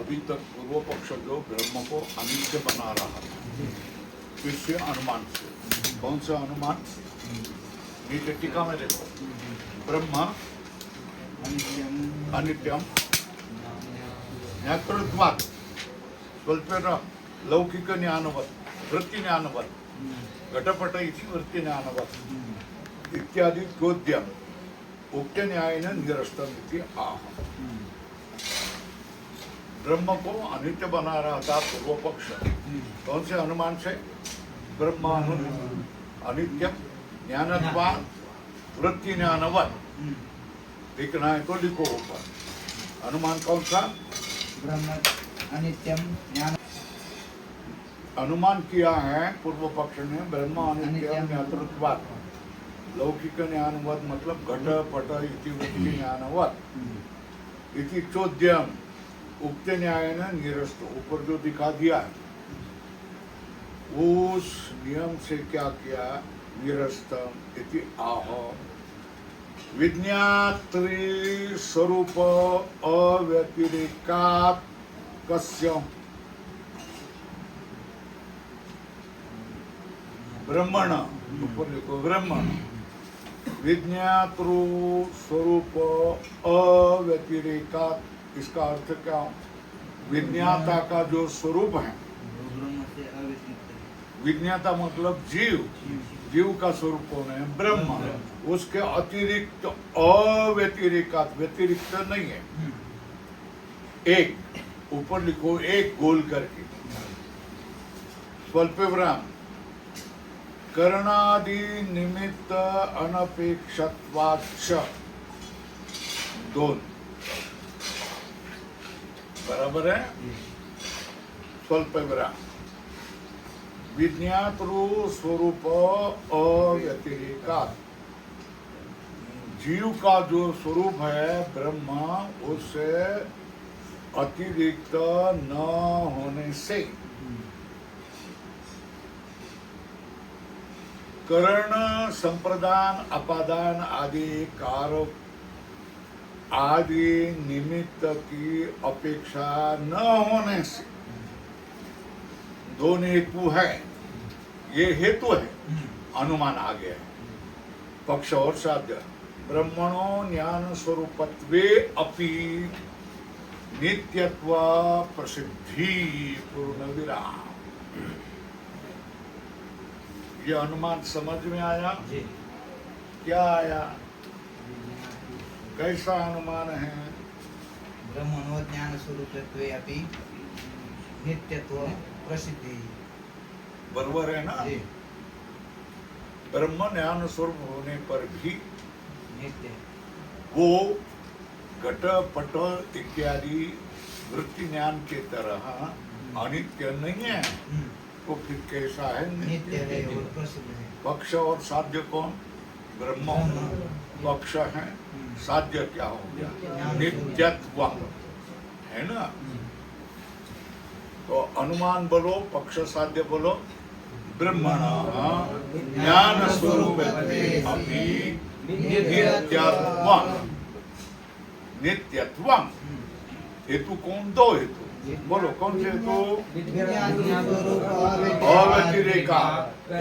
अभी तक पूर्व पक्ष जो ब्रह्म को अनित्य बना रहा था, किससे? अनुमान से। कौन सा अनुमान? नीचे टीका में देखो, ब्रह्म अनित्यम ज्ञातृत्वात् स्वल्पेन लौकिक ज्ञानवत् वृत्ति ज्ञानवत् घटपट इति वृत्ति ज्ञानवत् इत्यादि चोद्यम उक्त न्यायेन निरस्तम इति आह। ब्रह्म को अनित्य बना रहा था पूर्व पक्ष। कौन से अनुमान से? ब्रह्म अनित्य ज्ञानत्वात् वृत्ति ज्ञानवत्। लिखना है तो लिखो ऊपर। अनुमान कौन सा? ब्रह्म अनित्यम ज्ञान। अनुमान किया है पूर्व पक्ष ने, ब्रह्म अनित्यम ज्ञातृत्वात् लौकिक ज्ञानवत्, मतलब घट पट इति वृत्ति ज्ञानवत् इति चोद्यम उक्त न्याय ने निरस्त। ऊपर जो दिखा दिया उस नियम से क्या किया? निरस्तम इति आह। विज्ञात्री स्वरूप अव्यतिरेकात् कस्य ब्रह्मण। ऊपर लिखो ब्रह्मण। विज्ञातृ स्वरूप अव्यतिरेकात्, इसका अर्थ क्या? विज्ञाता का जो स्वरूप है, विज्ञाता मतलब जीव, जीव का स्वरूप कौन है? ब्रह्म। उसके अतिरिक्त अव्यतिरेकात्, व्यतिरिक्त नहीं है, एक। ऊपर लिखो एक गोल करके। स्वल्पविराम करणादि निमित्त अनपेक्षत्वाच्च दोन। बराबर है? स्वल्पविराम विज्ञातृ स्वरूप अव्यतिरेकात्, जीव का जो स्वरूप है ब्रह्म, उससे अतिरिक्त न होने से करण संप्रदान अपादान आदि कारक आदि निमित्त की अपेक्षा न होने से, दोनों हेतु है, ये हेतु है, अनुमान आ गया है। पक्ष और साध्य। ब्रह्मणो ज्ञान स्वरूपत्वे अपि नित्यत्व प्रसिद्धि पूर्ण विराम। ये अनुमान समझ में आया? क्या आया? कैसा अनुमान है? ब्रह्मणो ज्ञान स्वरूपत्वे अपि नित्यत्व प्रसिद्धि। बराबर है ना? ब्रह्म ज्ञान स्वरूप होने पर भी नित्य, वो घट पट इत्यादि वृत्ति ज्ञान के तरह अनित्य नहीं है। तो फिर कैसा है? नित्य है और प्रसिद्ध है। पक्ष और साध्य कौन? ब्रह्म पक्ष है, साध्य क्या हो गया? नित्यत्व है ना? तो अनुमान बोलो, पक्ष साध्य बोलो। ब्रह्मण ज्ञान स्वरूप नित्यत्व। हेतु कौन? दो हेतु बोलो। कौन से हेतु? अव्यतिरेकात्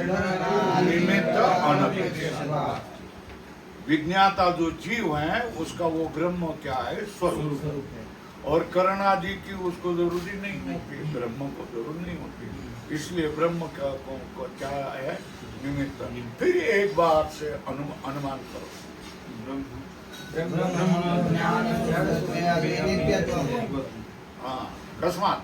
निमित्त अनपेक्षित। विज्ञाता जो जीव है उसका वो ब्रह्म क्या है? स्वरूप। और करण आदि की उसको जरूरी नहीं होती, ब्रह्म को जरूर नहीं होती। इसलिए ब्रह्म का क्या है? निमित्त। फिर एक बार से अनुमान करो। हाँ, कस्मात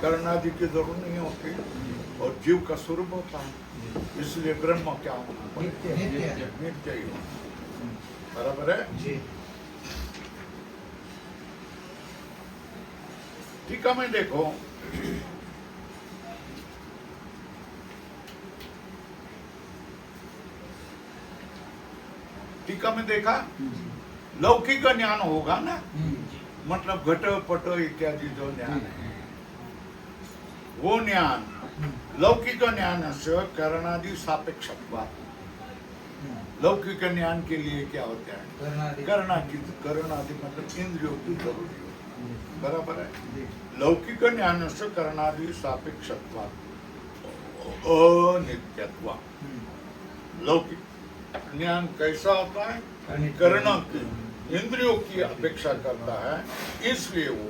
करणादि की जरूरत नहीं होती और जीव का स्वरूप होता है, इसलिए ब्रह्म क्या होना पड़ेगा? नित्य ही होना। बराबर है? टीका में देखो, टीका में देखा लौकिक ज्ञान होगा ना, मतलब घट पट इत्यादि जो ज्ञान है, वो ज्ञान लौकिक ज्ञान से करणादि सापेक्षत्वात्, लौकिक ज्ञान के लिए क्या होता है? करणादि करणादि मतलब इंद्रियों की जरूरी होती है। बराबर है। जी लौकिक ज्ञान से करणादि सापेक्षत्व अनित्यत्व। लौकिक ज्ञान कैसा होता है? कर्ण की इंद्रियों की अपेक्षा करता है, इसलिए वो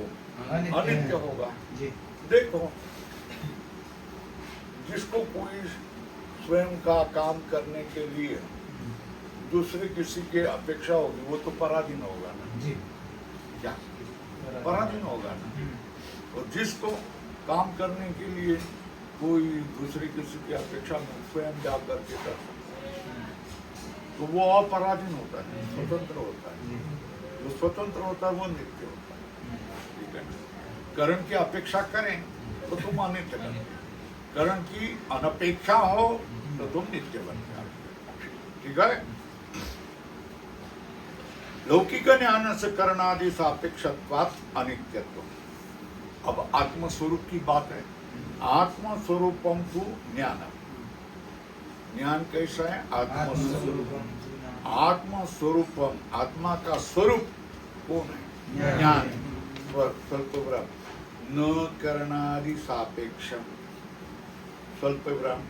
अनित्य होगा। जी देखो, जिसको कोई स्वयं का काम करने के लिए दूसरे किसी के अपेक्षा होगी, वो तो पराधीन होगा ना। जी क्या पराधीन होगा ना। और जिसको काम करने के लिए कोई दूसरे किसी की अपेक्षा में स्वयं जा करके कर सकता है, तो वो अपराधीन होता है, स्वतंत्र होता है। जो स्वतंत्र होता है वो नित्य होता है। ठीक है ना। करण की अपेक्षा करें तो तुम अनित्य बन, करण की अनपेक्षा हो तो तुम नित्य बन जाओ। ठीक है। लौकिक ज्ञान से करणादि सापेक्षत्वात् अनित्यत्व। अब आत्मस्वरूप की बात है। आत्मस्वरूपम तु ज्ञान। ज्ञान कैसा है? आत्मस्वरूप। आत्मस्वरूपम, आत्मा का स्वरूप कौन है? ज्ञान। स्वल्पविराम न करणादि सापेक्षम। स्वल्पविराम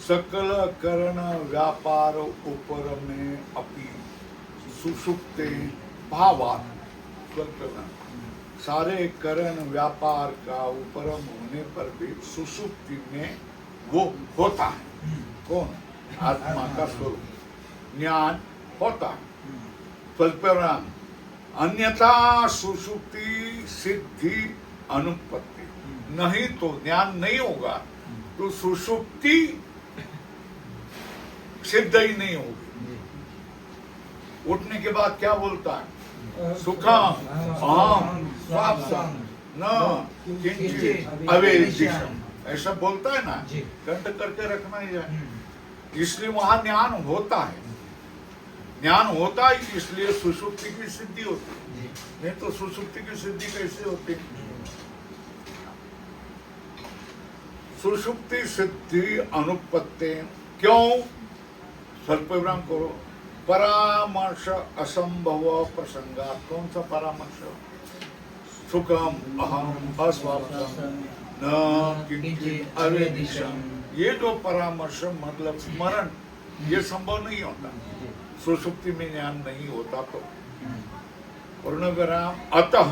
सकल करण व्यापार ऊपर में अपि सुषुप्ते भावात्। स्वल्पविराम सारे करण व्यापार का उपरम होने पर भी सुषुप्ति में वो होता है। कौन? आत्मा का स्वरूप ज्ञान होता है। स्वल्पविराम अन्यथा सुषुप्ति सिद्धि अनुपत्ति। नहीं तो ज्ञान नहीं होगा तो सुषुप्ति सिद्ध ही नहीं होगी। उठने के बाद क्या बोलता है? सुखम अहम स्वाप्तम न किंचित अवेदिशम। ऐसा बोलता है ना। कंठ करके रखना ही है। इसलिए वहां ज्ञान होता है। ज्ञान होता है इसलिए सुषुप्ति की सिद्धि होती है। नहीं तो सुषुप्ति की सिद्धि कैसे होती? सुषुप्ति सिद्धि अनुपत्ति। क्यों? स्वल्पविराम करो। परामर्श असंभव प्रसंगा। कौन सा परामर्श? सुखम अहम अस्वाप्तम न किंचित अवेदिशम। ये जो परामर्श मतलब स्मरण, ये संभव नहीं होता। सुषुप्ति में ज्ञान नहीं होता तो। पूर्णविराम अतः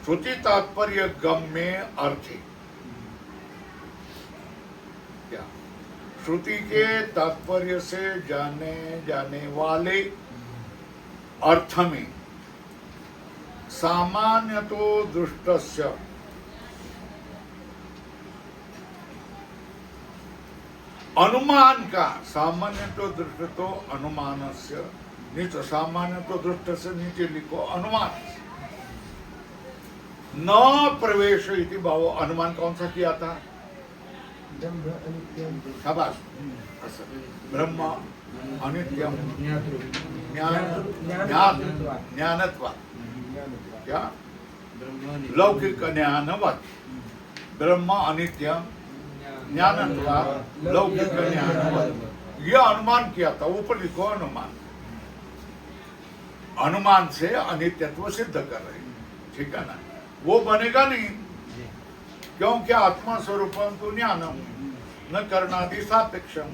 श्रुति तात्पर्य गम्य अर्थे। क्या? श्रुति के तात्पर्य से जाने वाले अर्थ में सामान्य तो दृष्टस्य अनुमान का, सामान्य तो दृष्ट तो अनुमानस्य नीचे, सामान्य तो दृष्ट से नीचे लिखो अनुमान न प्रवेश इति भाव। अनुमान कौन सा किया था? शाबाश। ब्रह्म अनित्यम ज्ञानत्वात्। क्या? लौकिक ज्ञानवत् ब्रह्म अनित्यम ज्ञानत्वात् लौकिक ज्ञानवत्। यह अनुमान किया था। ऊपर लिखो अनुमान। अनुमान से अनित्यत्व सिद्ध कर रहे। ठीक है ना। वो बनेगा नहीं, क्योंकि आत्मा स्वरूपम तो ज्ञानम न करणादि सापेक्षम।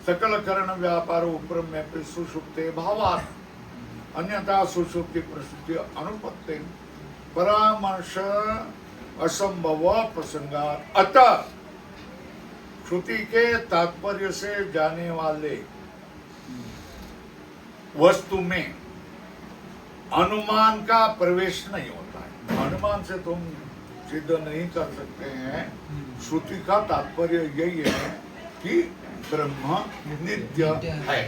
सकल करण व्यापार ऊपर में सुषुप्ते भावात् अन्यथा सुषुप्ति प्रसिद्धि अनुपत्ति परामर्श असंभव प्रसंगात्। अतः श्रुति के तात्पर्य से जाने वाले वस्तु में अनुमान का प्रवेश नहीं होता है। अनुमान से तुम सिद्ध नहीं कर सकते हैं। श्रुति का तात्पर्य यही है कि ब्रह्म नित्य है।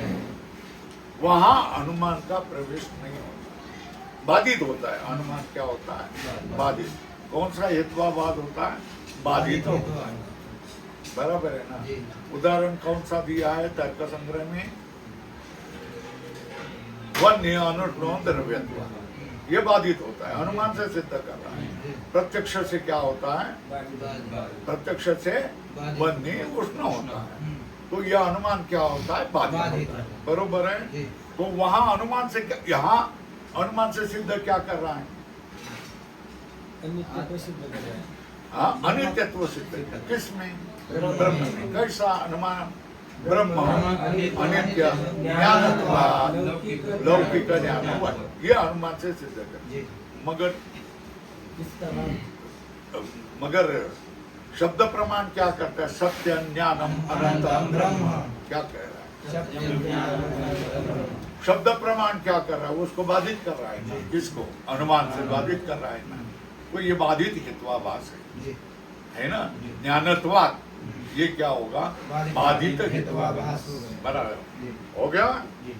वहां अनुमान का प्रवेश नहीं होता, बाधित होता है। अनुमान क्या होता है? बाधित। कौन सा हेत्वावाद होता है? बाधित होता है। बराबर है ना। उदाहरण कौन सा दिया है तर्क संग्रह में? वन्य अनुष्णो द्रव्यत्व। ये बाधित होता है, अनुमान से सिद्ध कर रहा है। प्रत्यक्ष से क्या होता है? प्रत्यक्ष से वन्य उष्ण होता है। तो यह अनुमान क्या होता है? बाधित बाधित। होता है। बरोबर है। जी तो वहां अनुमान से यहाँ अनुमान से सिद्ध क्या कर रहा है? अनित्य प्रसिद्ध कर रहा है। हाँ, अनित्यत्व सिद्ध कर। किसमें? ब्रह्म में। कैसा अनुमान? ब्रह्म अनित्य ज्ञानत्वात् लौकिक ज्ञानवत्। ये अनुमान से सिद्ध कर। जी मगर इसका नाम मगर शब्द प्रमाण क्या करता है? सत्य ज्ञानम अनंतम ब्रह्म। क्या कह रहा है? सत्यम ज्ञानम शब्द प्रमाण क्या कर रहा है? उसको बाधित कर रहा है ना। किसको? अनुमान से बाधित कर रहा है ना। तो ये बाधित हित्वाभास जी है ना। ज्ञानत्वात् ये क्या होगा? बाधित हित्वाभास। हित्वाभास हो गया। बराबर जी हो गया। जी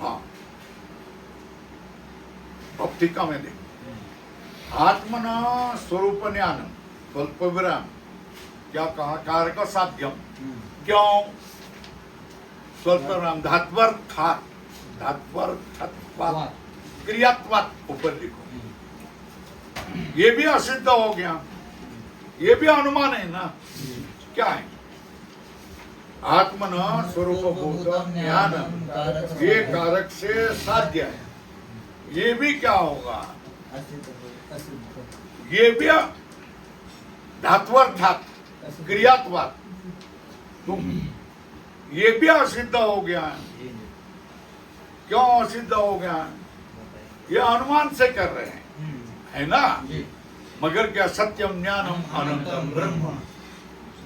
हाँ, अब टीका में देख। आत्मना स्वरूप ज्ञान स्वल्प विराम क्या कहा? कारक साध्यम। क्यों? स्वल्प विराम धात्वर्थात् धात्वर्थत्वात् क्रियात्वात् ऊपर लिखो। ये भी असिद्ध हो गया। ये भी अनुमान है ना। क्या है? आत्मना स्वरूप भूतम ज्ञान ये कारक से साध्य है। ये भी क्या होगा? असिद्ध ये भी धात्वर्थात् क्रियात्वात् तुम ये भी असिद्ध हो गया है। जी जी क्यों असिद्ध हो गया है? ये अनुमान से कर रहे हैं, है ना। जी मगर क्या? सत्यम ज्ञानम अनंतम ब्रह्म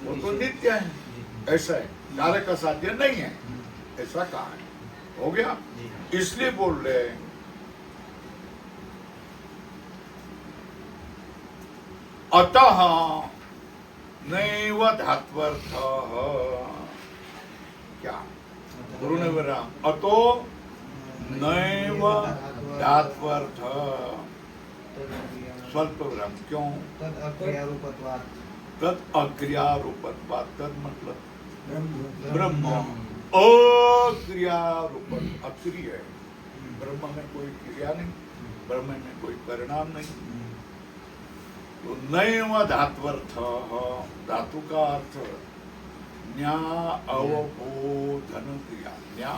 वो तो नित्य है। ऐसा है, कार्य का साध्य नहीं है, ऐसा कहा है। हो गया। इसलिए बोल रहे हैं अतः नैव धात्वर्थः। क्या? गुरु ने बोला अतो नैव धात्वर्थ स्वल्प विराम। क्यों? तद अक्रियारूपत्वात् तद अक्रिया रूपत्वात्। तद मतलब ब्रह्म ब्रह्म अक्रिया रूप अक्रिय है। ब्रह्म में कोई क्रिया नहीं, ब्रह्म में कोई परिणाम नहीं। तो नैव धात्वर्थ धातु का अर्थ न्या अवबोधन क्रिया।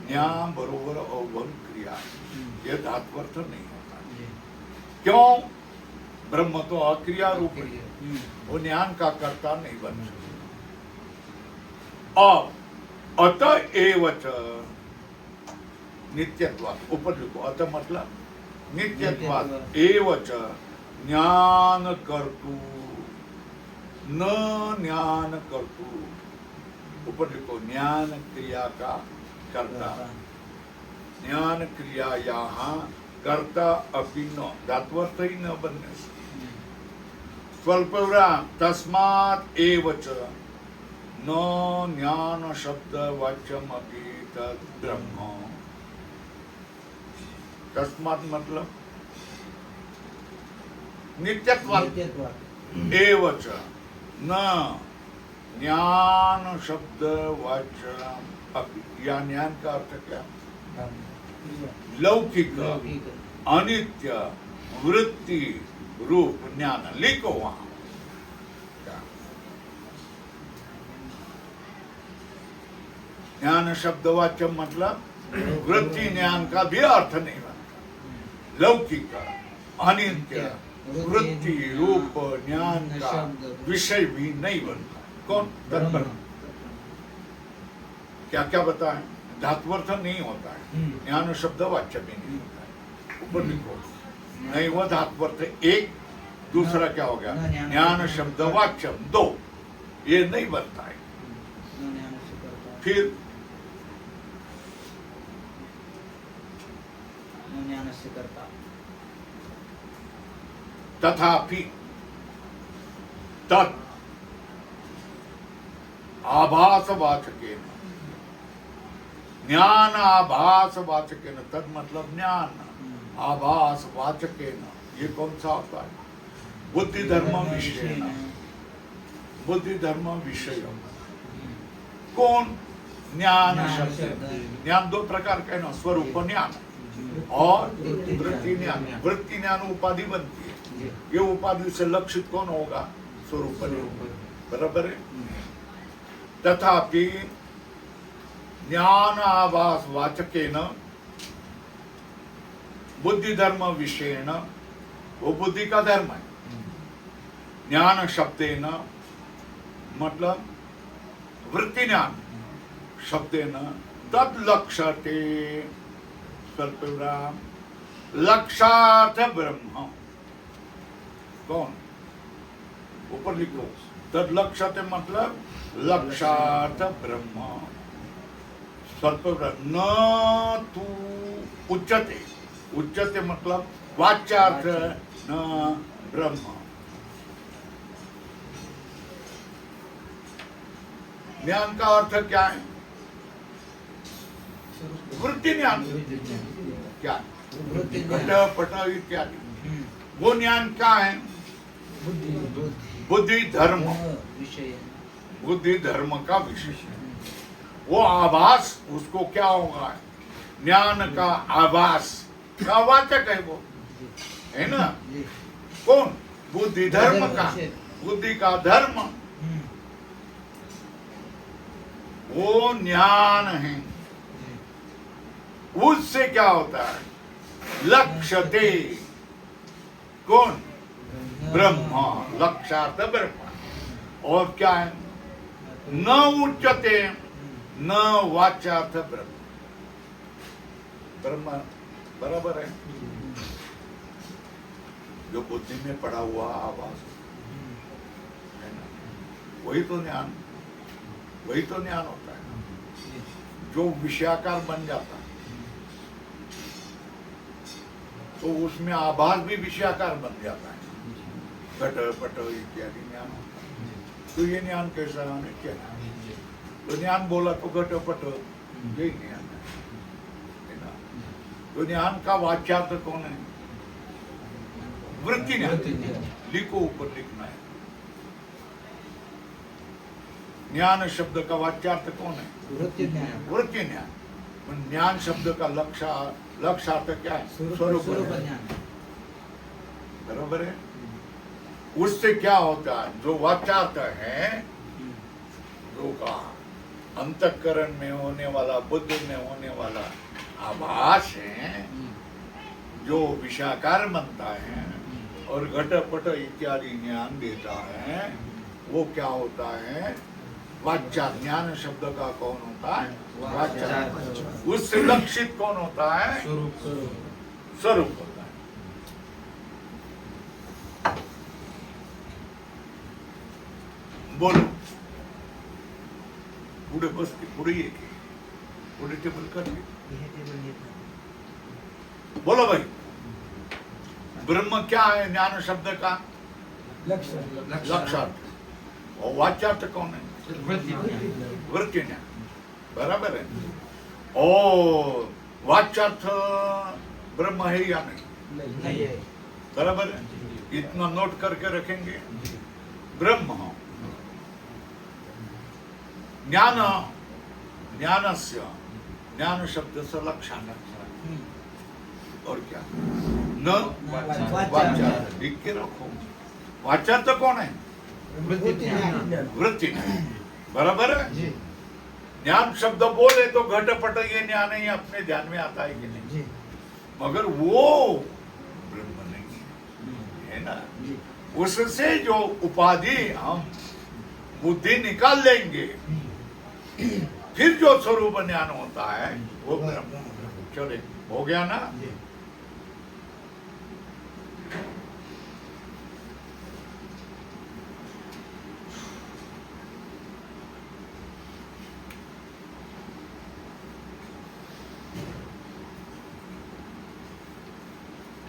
न्या बरोबर अवबोधन क्रिया, ये धात्वर्थ नहीं होता। क्यों? ब्रह्म तो अक्रिया रूप है, वो ज्ञान का कर्ता नहीं बन सकता। अत एवच नित्यत्वात्। ऊपर लिखो अत मतलब नित्यत्वात् एवच ज्ञान कर्तु न ज्ञान कर्तु। ऊपर लिखो ज्ञान क्रिया का कर्ता। ज्ञान क्रिया यहाँ कर्ता अपि न धात्वर्थ ही न बनने से। स्वल्प विराम तस्मात् एवच न ज्ञान शब्द वाच्यम अपि तद ब्रह्म। तस्मात् मतलब नित्यत्वात् एवच न ज्ञान शब्द वाच्यम अपि। या ज्ञान का अर्थ क्या? लौकिक अनित्य वृत्ति रूप ज्ञान। लिखो वहां ज्ञान शब्द वाच्य मतलब वृत्ति ज्ञान का भी अर्थ नहीं बनता। लौकिक अनित्य वृत्ति रूप ज्ञान का विषय भी नहीं बनता। कौन? तत्ब्रह्म। क्या क्या बताएं? धात्वर्थ नहीं होता है, ज्ञान शब्द वाच्य भी नहीं होता है। ऊपर लिखो नहीं वो धात्वर्थ एक, दूसरा क्या हो गया? ज्ञान शब्द वाच्य दो, ये नहीं बनता है। फिर तथापि तत् आभासवाचकेन ज्ञान आभासवाचकेन। तत् मतलब ज्ञान आभासवाचकेन। ये कौन सा होता है? बुद्धि धर्म विषय। बुद्धि धर्म विषय कौन? ज्ञान शब्द। ज्ञान दो प्रकार का है ना, स्वरूप ज्ञान और वृत्ति ज्ञान। वृत्ति ज्ञान उपाधि बनती है, ये उपाधि से लक्षित कौन होगा? स्वरूप ज्ञान। बराबर है। तथापि ज्ञान आभास वाचकेन बुद्धि धर्म विषयेण, वो बुद्धि का धर्म है। ज्ञान शब्देन मतलब वृत्ति ज्ञान शब्देन तद लक्ष्यते स्वल्पविराम लक्षार्थ ब्रह्म। कौन? ऊपर लिखो, तद लक्ष्यते मतलब लक्षार्थ ब्रह्म। स्वल्पविराम न तू उच्यते। उच्यते मतलब वाच्यार्थ न ब्रह्म। ज्ञान का अर्थ क्या है? वृत्ति ज्ञान। क्या? घट पट इत्यादि। वो ज्ञान क्या है? बुद्धि धर्म। बुद्धि धर्म का विषय। वो आभास, उसको क्या होगा? ज्ञान का आभास का वाचक है वो, है ना? कौन? बुद्धि धर्म का, बुद्धि का धर्म वो ज्ञान है। उससे क्या होता है? लक्ष्यते। कौन? ब्रह्म। लक्षार्थ ब्रह्म। और क्या है? न उच्यते न वाच्यार्थ ब्रह्म। ब्रह्म बराबर है। जो बुद्धि में पड़ा हुआ आवाज है ना, वही तो ज्ञान, वही तो ज्ञान होता है। जो विषयाकार बन जाता है तो उसमें आभास भी विषयाकार बन जाता है। घट पट इत्यादि ज्ञान होता है। तो ये ज्ञान कैसा है? क्या तो ज्ञान बोला तो घट पट यही ज्ञान है ना? तो ज्ञान का वाच्यार्थ कौन है? वृत्ति ज्ञान। लिखो, ऊपर लिखना है। ज्ञान शब्द का वाच्यार्थ कौन है? वृत्ति ज्ञान। वृत्ति ज्ञान। ज्ञान शब्द का लक्ष्यार्थ क्या है? स्वरूप ज्ञान। बराबर है। उससे क्या होता है? जो वाच्यार्थ है, जो का अंतःकरण में होने वाला, बुद्धि में होने वाला आभास है, जो विषयाकार बनता है और घट पट इत्यादि ज्ञान देता है, वो क्या होता है? वाच्यार्थ। ज्ञान शब्द का कौन होता है? वाच्यार्थ। उससे लक्षित कौन होता है? स्वरूप होता है। बोलो, पुढे बस के पुढे ये के पुढे टेबल कर बोलो भाई। ब्रह्म क्या है? ज्ञान शब्द का लक्षार्थ। और वाच्यार्थ कौन है? वृत्ति ज्ञान। बराबर है। और वाच्यार्थ ब्रह्म है या नहीं? बराबर है। इतना नोट करके रखेंगे। ब्रह्म ज्ञान, ज्ञानस्य, ज्ञान शब्द से लक्षण। और क्या? न वाच्यार्थ। लिख के रखो। वाच्यार्थ कौन है? वृत्ति। बराबर है। ज्ञान शब्द बोले तो घट पट ये ज्ञान ही अपने ध्यान में आता है कि नहीं? मगर वो ब्रह्म नहीं है ना। उससे जो उपाधि हम बुद्धि निकाल लेंगे, फिर जो स्वरूप ज्ञान होता है वो ब्रह्म। चले, हो गया ना?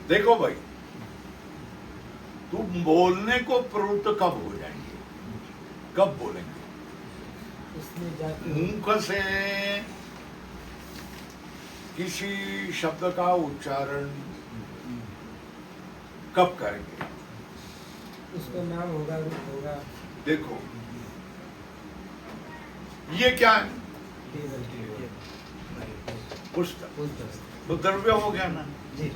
देखो भाई, तुम बोलने को प्रवृत्त कब हो जाएंगे? कब बोलेंगे? मुख से किसी शब्द का उच्चारण कब करेंगे? उसका नाम होगा, रूप होगा। देखो, ये क्या है? टेबल पुस्तक। पुस्तक। तो द्रव्य हो गया ना। जी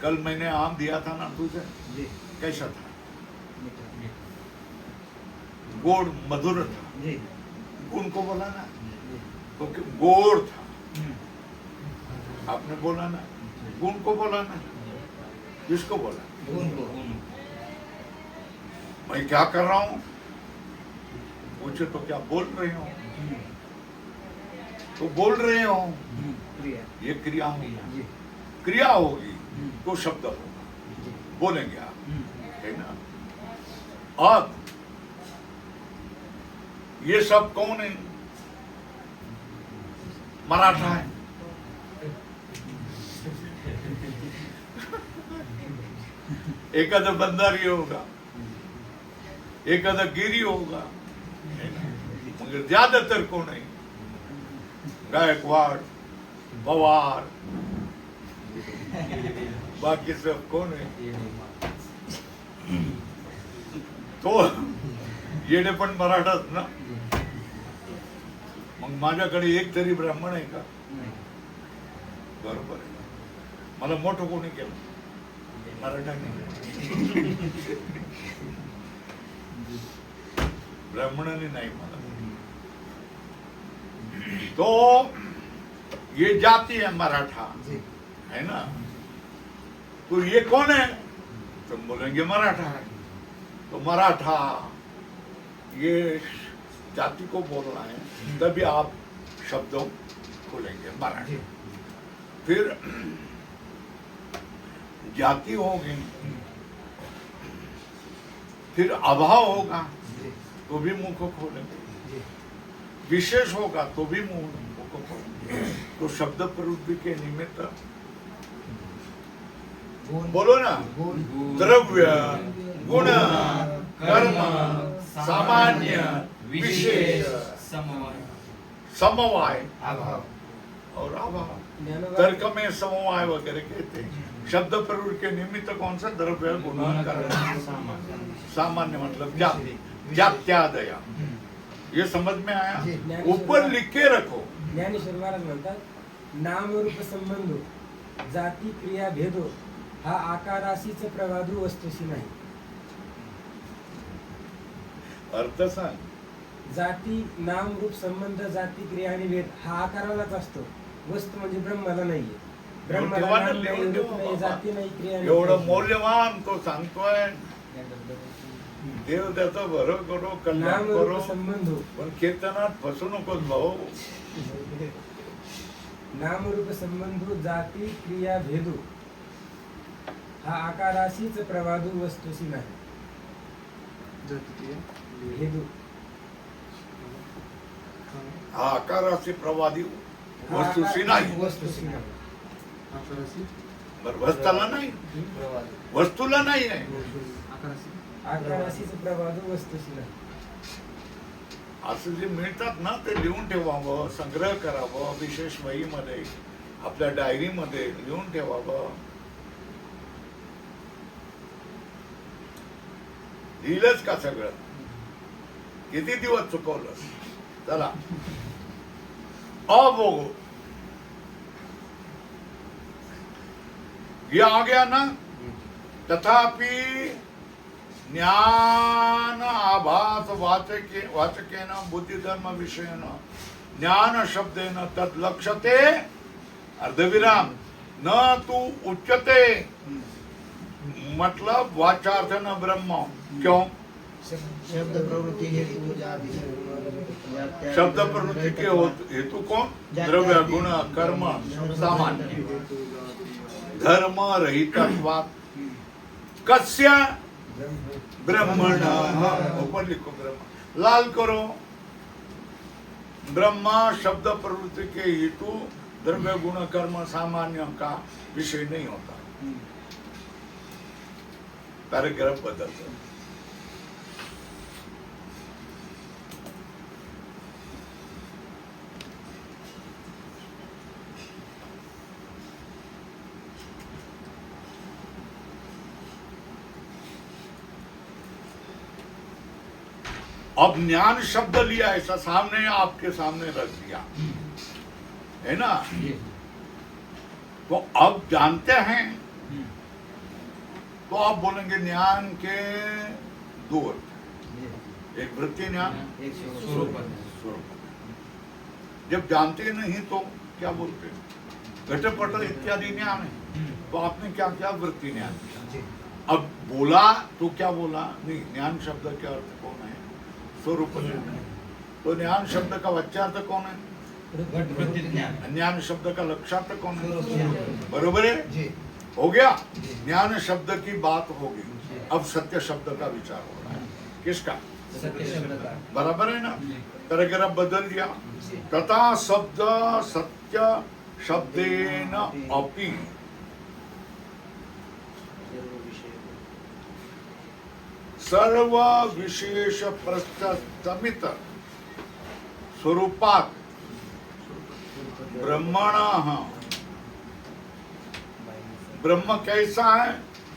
कल मैंने आम दिया था ना तुझे, जी कैसा था? मीठा। गोड़ मधुर था। जी गुण को बोला ना, जी तो गोड़ था। आपने बोला ना, गुण को बोला ना, किसको बोला? गुण को। मैं क्या कर रहा हूं? पूछे तो क्या बोल रहे हो? तो बोल रहे हो, क्रिया। ये क्रिया होगी। जी क्रिया होगी तो शब्द होगा, जी बोलेंगे आप, है ना? अब ये सब कौन है? मराठा है। एखादा बंधारी होगा, एखादा गिरी होगा, है ना? मगर ज्यादातर कौन है? गायकवाड़, पवार, बाकी सब कौन है? तो येडे पण मराठाच ना. मग माझ्याकडे एक तरी ब्राह्मण आहे का? बरोबर आहे. मला मोठं कोणी केलं? मराठाने. ब्राह्मणाने नाही मला. तो ये जाति है मराठा, जी है ना? तो ये कौन है? तुम बोलेंगे मराठा है. तो मराठा ये जाति को बोल रहा है, तभी आप शब्दों खोलेंगे मराठी. फिर जाति होगी, फिर अभाव होगा जी तो भी मुंह को खोलेंगे, जी विशेष होगा तो भी मुंह को खोलेंगे. तो शब्द प्रवृत्ति के निमित्त गुण। बोलो ना. गुण। द्रव्य, गुण, कर्म, सामान्य, विशेष, समवाय अभाव। और अभाव. ज्ञानोबा तर्क में समवाय वगैरह कहते हैं. शब्द प्रवृत्ति के निमित्त कौन सा? द्रव्य, गुण, कर्म, सामान्य मतलब जाति, जात्यादया. ये समझ में आया? जी. ऊपर लिख के रखो. ज्ञानेश्वर महाराज म्हणतात नामरूप संबंध जाती क्रिया भेदो हा आकाराशीच प्रवादू वस्तूशी नाही. अर्थ सांग. जाती नाम रूप संबंध जाती क्रिया आणि भेद हा आकारालाच असतो. वस्तू म्हणजे ब्रह्माला नाहीये. ब्रह्माला ठेवा ना, नाम नाही, लिहून रूप ठेवा नाही, बाबा. जाती नाही, क्रिया नाही. एवढं मौल्यवान तो सांगतोय. देव त्याचं बरं करो, कल्याण नाम करो, रूप संबंध पण कीर्तनात फसू नकोस भाऊ. नाम रूप संबंध जाती क्रिया भेदो हा आकाराशीच प्रवादू वस्तूशी नाही. भेदू हा आकाराचे प्रवादी वस्तूशी नाही. वस्तूशी नाही. बरं, वस्ताला नाही, वस्तूला नाही आहे. आकाराशीच प्रवादू वस्तूशी नाही. असं जे मिळतात ना ते लिहून ठेवावं, संग्रह करावं, विशेष वहीमध्ये, आपल्या डायरीमध्ये लिहून ठेवावं. लिहिलंच का सगळं? किती दिवस चुकवलंस? चला. अब ये आ गया ना. तथापि ज्ञान आभास वाचकेन बुद्धिधर्म विषयन ज्ञान शब्देन तद लक्ष्यते अर्धविराम न तू उच्यते. मतलब वाचार्थ न ब्रह्म. क्यों? शब्द प्रवृत्ति हेतु जाति। शब्द प्रवृत्ति के हेतु कौन? द्रव्य, गुण, कर्म, सामान्य. धर्म रहितत्वात् कस्य ब्रह्मण. ऊपर लिखो ब्रह्म, लाल करो. ब्रह्मा शब्द प्रवृत्ति के हेतु द्रव्य, गुण, कर्म, सामान्य का विषय नहीं होता. पैराग्राफ बदलते. अब ज्ञान शब्द लिया, ऐसा सामने आपके सामने रख दिया, है ना? तो अब जानते हैं, तो आप बोलेंगे ज्ञान के दो अर्थ, एक वृत्ति ज्ञान, एक स्वरूप। जब जानते नहीं तो क्या बोलते? घटपट इत्यादि ज्ञान है, तो आपने क्या किया? वृत्ति ज्ञान किया। अब बोला तो क्या बोला? नहीं, ज्ञान शब्द के अर्थ कौन है? स्वरूप ज्ञान। तो ज्ञान शब्द का वाच्यार्थ कौन है? ज्ञान शब्द का लक्ष्यार्थ कौन है? बरोबर है, जी। हो गया। ज्ञान शब्द की बात होगी, अब सत्य शब्द का विचार हो रहा है। किसका? सत्य शब्द का। बराबर है ना? तरह बदल दिया। तथा शब्द सत्य शब्देन अपि सर्व विशेष प्रस्तमित स्वरूपात ब्रह्मणः, ब्रह्म कैसा है?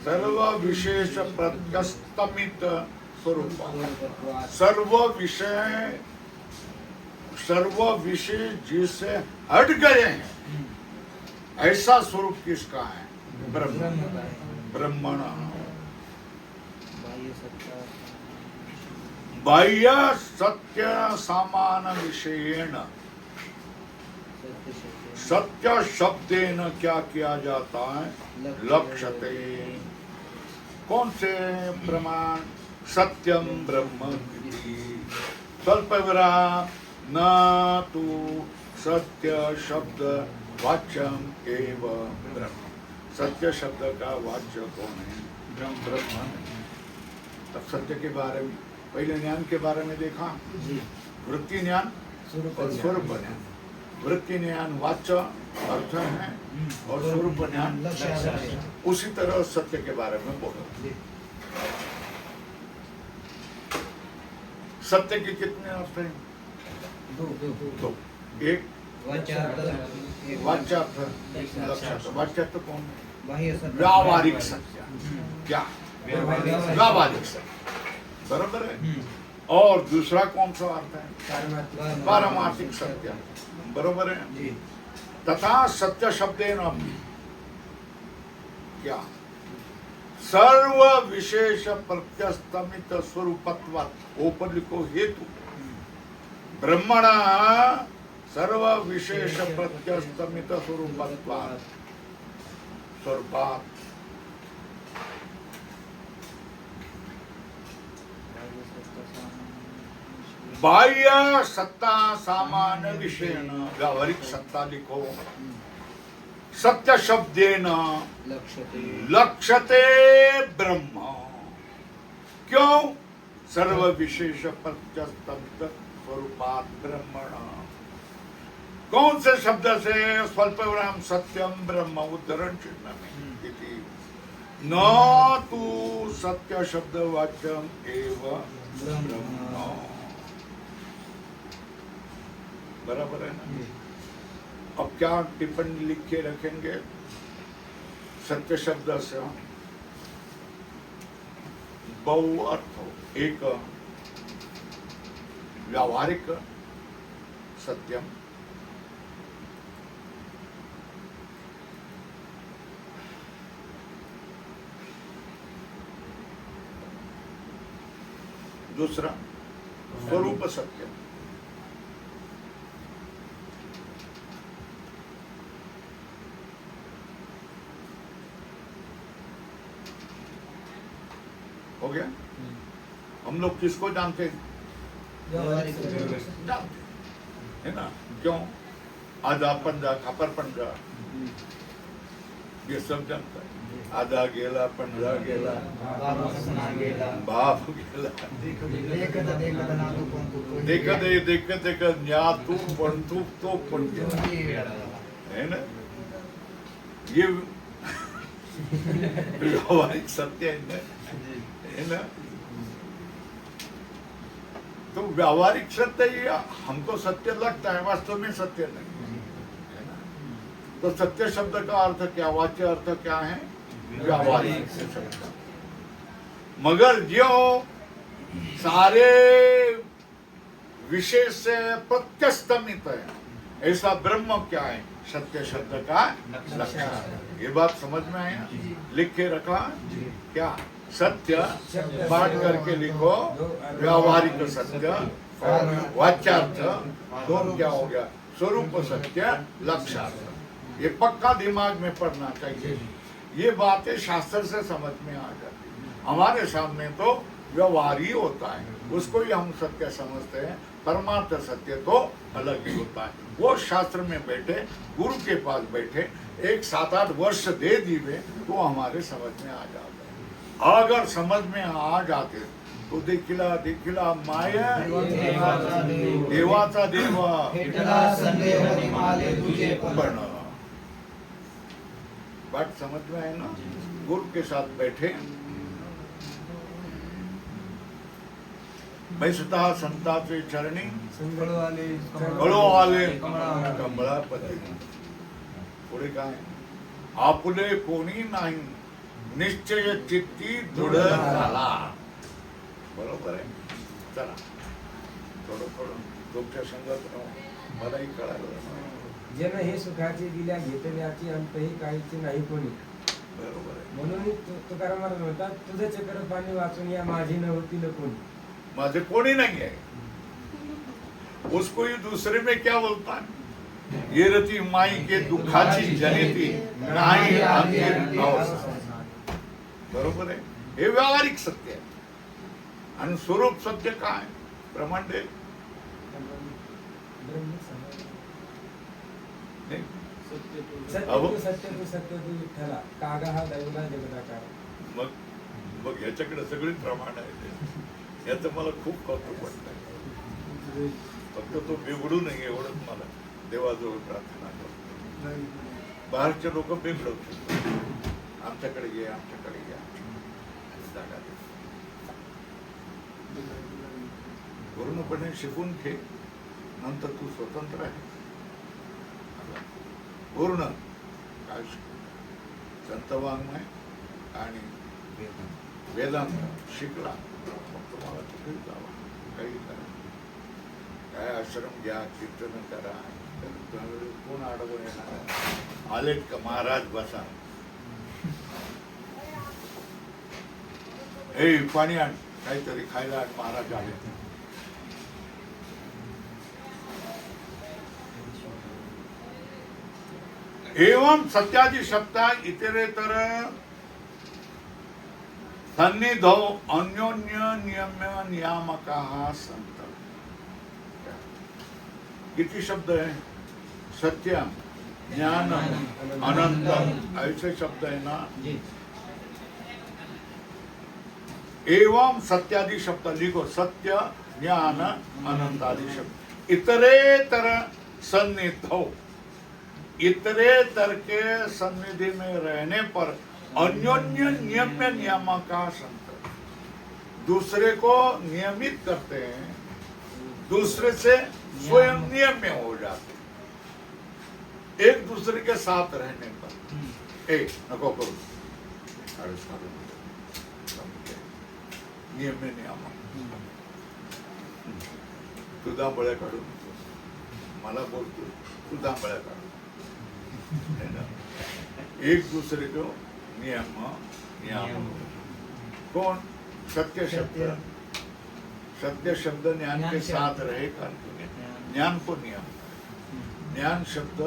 सर्व विशेष प्रत्यस्तमित स्वरूप, सर्व विषय जिससे हट गए हैं, ऐसा स्वरूप किसका है? ब्रह्म। ब्रह्मण बाह्य सत्य समान विषयेण, सत्य शब्देन क्या किया जाता है? लक्ष्यते। कौन से प्रमाण? सत्यम ब्रह्म इति। स्वल्प विराम, न तु सत्य शब्द वाच्यम एव ब्रह्म। सत्य शब्द का वाच्य कौन है? ब्रह्म। तब सत्य के बारे में, पहले ज्ञान के बारे में देखा, वृत्ति ज्ञान और स्वरूप ज्ञान। वृत्ति ज्ञान वाच्य अर्थ है और स्वरूप ज्ञान लक्ष्य। उसी तरह सत्य के बारे में बोलो। सत्य के कितने अर्थ हैं? दो। एक वाच्यार्थ, लक्ष्यार्थ। वाच्यार्थ कौन है? बाह्य सत्य। व्यावहारिक सत्य। क्या? व्यावहारिक सत्य। बराबर है। और दूसरा कौन सा अर्थ है? पारमार्थिक सत्य। बरोबर है। जी। तथा सत्य शब्देन अपि क्या? सर्व विशेष प्रत्यस्तमित स्वरूपत्वात्। ऊपर लिखो हेतु। ब्रह्मण सर्व विशेष प्रत्यस्तमित स्वरूपत्वात्, स्वरूपात्। बाह्य सत्ता सामान्य विषयन, व्यावहारिक सत्ता लिखो। सत्य शब्देन लक्ष्यते ब्रह्म। क्यों? सर्व विशेष प्रत्यस्तमित स्वरूपात् ब्रह्मण। कौन से शब्द से? स्वल्प विराम सत्यम ब्रह्म उद्धरण चिन्ह में इति। न तु सत्य शब्द वाच्यम एव ब्रह्म। बराबर है ना? अब क्या टिप्पणी लिख के रखेंगे? सत्य शब्द से बहु अर्थ हो। एक व्यावहारिक सत्यम, दूसरा स्वरूप सत्यम। हो गया? हम लोग किसको जानते हैं? जानते है ना? क्यों? आधा पंजा, खापर पंजा, ये सब जानता है। आधा गेला, पंजा गेला, बाप गेला। देखत ज्ञातू बनतू तो पण गेला, है ना? ये व्यावहारिक सत्य है ना? तो व्यावहारिक सत्य ये हमको सत्य लगता है, वास्तव में सत्य नहीं है ना? तो सत्य शब्द का अर्थ क्या? वाच्य अर्थ क्या है? व्यावहारिक शब्द। मगर जो सारे विषय से प्रत्यस्तमित है। ऐसा ब्रह्म क्या है? सत्य शब्द का लक्षण। ये बात समझ में आया? लिख के रखा क्या? सत्य पाठ करके लिखो, व्यावहारिक सत्य और वाच्यार्थ दोनों क्या हो गया? स्वरूप सत्य, लक्षार्थ। ये पक्का दिमाग में पढ़ना चाहिए। ये बातें शास्त्र से समझ में आ जाती। हमारे सामने तो व्यवहार ही होता है, उसको ही हम सत्य समझते हैं। परमार्थ सत्य तो अलग ही होता है। वो शास्त्र में बैठे, गुरु के पास बैठे, 1-7-8 वर्ष दे दिए तो हमारे समझ में आ जाते हैं। अगर समझ में आ जाते तो देखिला देखिला माया देवाचा देव पण बात समझ में आए ना? गुरु के साथ बैठे, बैसता संताचे चरणी कळवाले कमळापती। पुढे काय? आपुले कोणी नाही, निश्चय चित्ती दृढ झाला। बरोबर आहे। चला थोडं तुमच्या संगत राहू, मलाही कळालं। जन हे सुखाचे दिल्या घेतल्याची अंतही काहीची नाही कोणी। बरोबर आहे। म्हणून तुकाराम महाराज म्हणतात, तुझं चक्र पाणी वाचून या माझी नव्हती कोणी। माझे कोणी नहीं है। उसको ही दूसरे में क्या बोलता है? ये रती माई के दुखाची जनिती नाही अंकित अवस्था। बरोबर आहे। हे व्यावहारिक सत्य आहे। आणि स्वरूप सत्य काय? प्रमाणे सत्य तू विठ्ठला, कागा हा दैवला जगदाकार। मग याच्याकडे सगळी प्रमाण आहे। याचं मला खूप कौतुक वाटतं। फक्त तो बिघडू नये एवढंच मला देवाजवळ प्रार्थना करतो। बाहेरचे लोक बिघडवतात, आमच्याकडे ये, आमच्याकडे या, जागा दे। पूर्णपणे शिकून घे, नंतर तू स्वतंत्र आहे। पूर्ण काय संत वाङ्मय आणि वेदांत शिकला, मग तुम्हाला कुठेही जावा, काही करा, काय आश्रम घ्या, कीर्तन करा, कोण अडवून येणार? आलेत का महाराज बसा, हे पाणी आण, काहीतरी खायला आण, महाराज आले। एवं सत्यादि शब्द इतरेतर सन्निधौ अन्योन्य नियम्य नियामकाः सन्त। किती शब्द है? सत्य, ज्ञान, अनंत, ऐसे शब्द है ना। एवं सत्यादि शब्द लिखो, सत्य, ज्ञान, अनंत आदि शब्द। इतरेतर सन्निधौ, इतरेतर के सन्निधि में रहने पर अन्योन्य नियम्य नियामका संत, दूसरे को नियमित करते हैं, दूसरे से स्वयं नियम्य हो जाते, एक दूसरे के साथ रहने पर। नको करू, नियम्य नियामक। तू दांबळ्या काढून मला बोलतो, तू दांबळ्या काढून, एक दूसरे को नियम। कौन? सत्य शब्द, सत्य शब्द ज्ञान के साथ रहेगा, ज्ञान को नियम, ज्ञान शब्द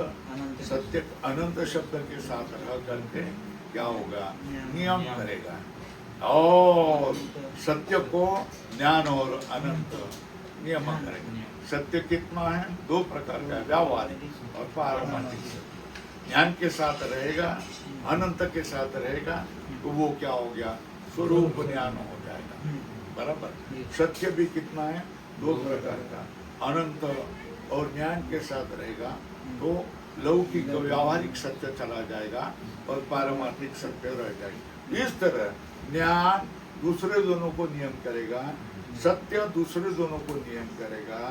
सत्य अनंत शब्द के साथ रह करके क्या होगा? नियम करेगा। और सत्य को ज्ञान और अनंत नियम करेगा। सत्य कितना है? 2 प्रकार का, व्यावहारिक और पारमार्थिक। ज्ञान के साथ रहेगा, अनंत के साथ रहेगा, तो वो क्या हो गया? स्वरूप ज्ञान हो जाएगा। बराबर। सत्य भी कितना है? 2 प्रकार का, अनंत और ज्ञान के साथ रहेगा तो लौकिक व्यावहारिक सत्य चला जाएगा और पारमार्थिक सत्य रह जाएगा। इस तरह ज्ञान दूसरे दोनों को नियम करेगा, सत्य दूसरे दोनों को नियम करेगा,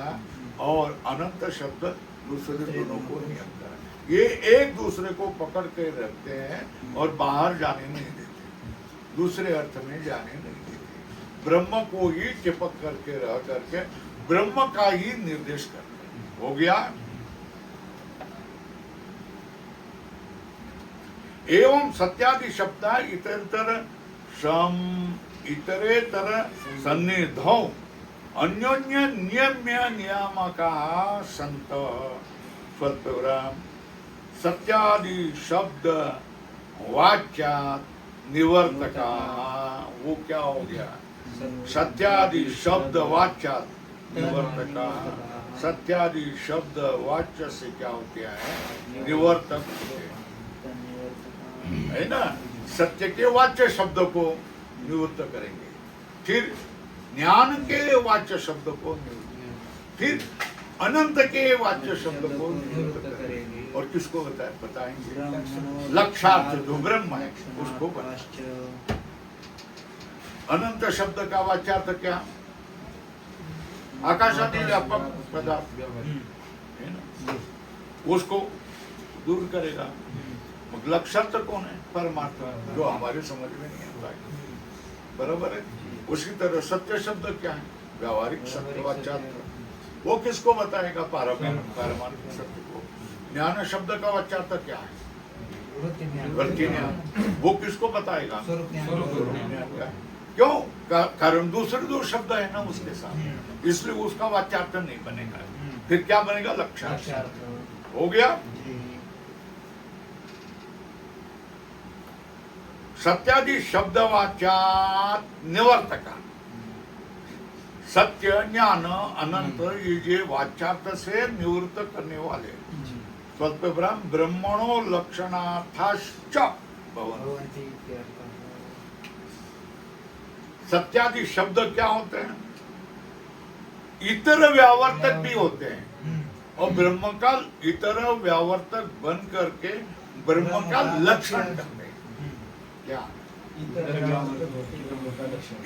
और अनंत शब्द दूसरे दोनों को नियम करेगा। ये एक दूसरे को पकड़ के रखते हैं और बाहर जाने नहीं देते, दूसरे अर्थ में जाने नहीं देते। ब्रह्म को ही चिपक करके रह करके ब्रह्म का ही निर्देश करते हैं। हो गया। एवं सत्यादि शब्द इतरेतर सन्निधौ अन्योन्य नियम्य नियामका संत स्वल्पविराम सत्यादि शब्द वाच्यात निवर्तका। वो क्या हो गया? सत्यादि शब्द वाच्यात निवर्तका। सत्यादि शब्द वाच्य से क्या होते हैं? निवर्तक होते हैं, है ना। सत्य के वाच्य शब्द को निवृत्त करेंगे, फिर ज्ञान के वाच्य शब्द को निवृत्त, फिर अनंत के वाच्य शब्द को निवृत्त करेंगे। और किसको बताएंगे? लक्षार्थ जो ब्रह्म है उसको बताएंगे। अनंत शब्द का वाच्यार्थ क्या? आकाशादि व्यापक पदार्थ है ना, उसको दूर करेगा। लक्षार्थ कौन है? परमात्मा, जो हमारे समझ में नहीं आता है। बराबर है। उसी तरह सत्य शब्द क्या है? व्यावहारिक सत्य वाच्यार्थ। वो किसको बताएगा? पारमार्थिक सत्य को। ज्ञान शब्द का वाच्यार्थ क्या है? वृत्ति ज्ञान। वो किसको बताएगा? स्वरूप ज्ञान क्या है? क्यों? कारण दूसरे दो शब्द है ना उसके साथ, इसलिए उसका वाच्यार्थ नहीं बनेगा। फिर क्या बनेगा? लक्षार्थ। हो गया। सत्यादि शब्द वाच्यात निवर्तका। सत्य, ज्ञान, अनंत ये वाच्यार्थ से निवृत्त करने वाले स्वल्पविराम ब्रह्मणो लक्षणार्थाश्च भवन्ति। सत्यादि शब्द क्या होते हैं? इतर व्यावर्तक भी होते हैं, और ब्रह्म का इतर व्यावर्तक बन करके ब्रह्म का लक्षण करते हैं। क्या?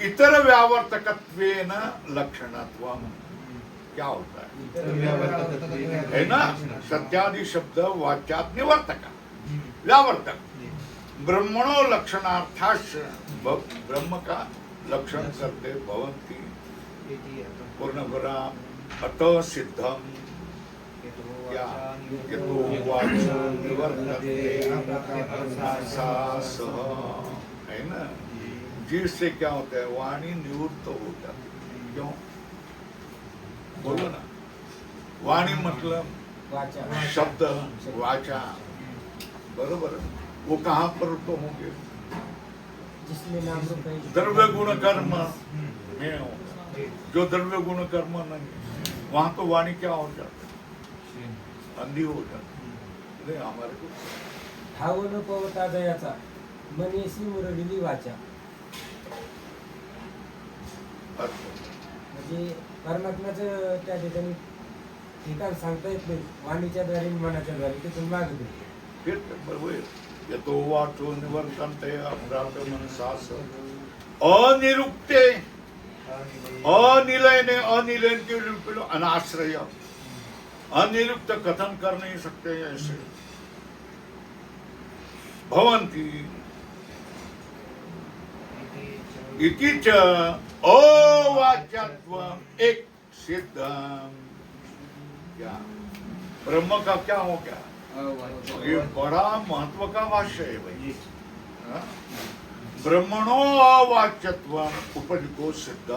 इतर व्यावर्तकत्वेन लक्षणत्वम। क्या होता है? है ना। सत्यादि शब्द वाच्यात निवर्तक व्यावर्तक ब्रह्मणो लक्षणार्थाश्च ब्रह्म का लक्षण करते भवन्ति। पूर्णविराम अत सिद्धम। क्या? यतो वाचो निवर्तते सह, है ना। जिससे क्या होता है? वाणी निवृत्त हो जाती है। क्यों? बोलो ना। वाणी मतलब शब्द, वाचा। बरोबर। वो कहाँ पर तो होंगे? जिसमें नाम रूप है। द्रव्य गुण कर्म में होगा। जो द्रव्य गुण कर्म नहीं, वहां तो वाणी क्या हो जाती है? अंधी हो जाती है। हमारे को ठाव न पवता दयाचा मनीषी मुरलेली वाचा। म्हणजे परमात्म्याचं त्या ठिकाणी ठिकाण सांगता येत नाही, वाणीच्या द्वारे मनाच्या द्वारे तिथून मागते। फिर बरोबर यतो वाचो निवर्तन्ते अमृत मनसास अनिरुक्ते अनिलयने अनिलयन के लिए अनाश्रय अनिरुक्त कथन कर नहीं सकते ऐसे भवन्ति इति च अवाच्यत्वम एक सिद्ध। क्या? ब्रह्म का क्या हो गया? ये बड़ा महत्व का भाष्य है भाई। ब्रह्मणो अवाच्यत्वम उपनिको सिद्ध।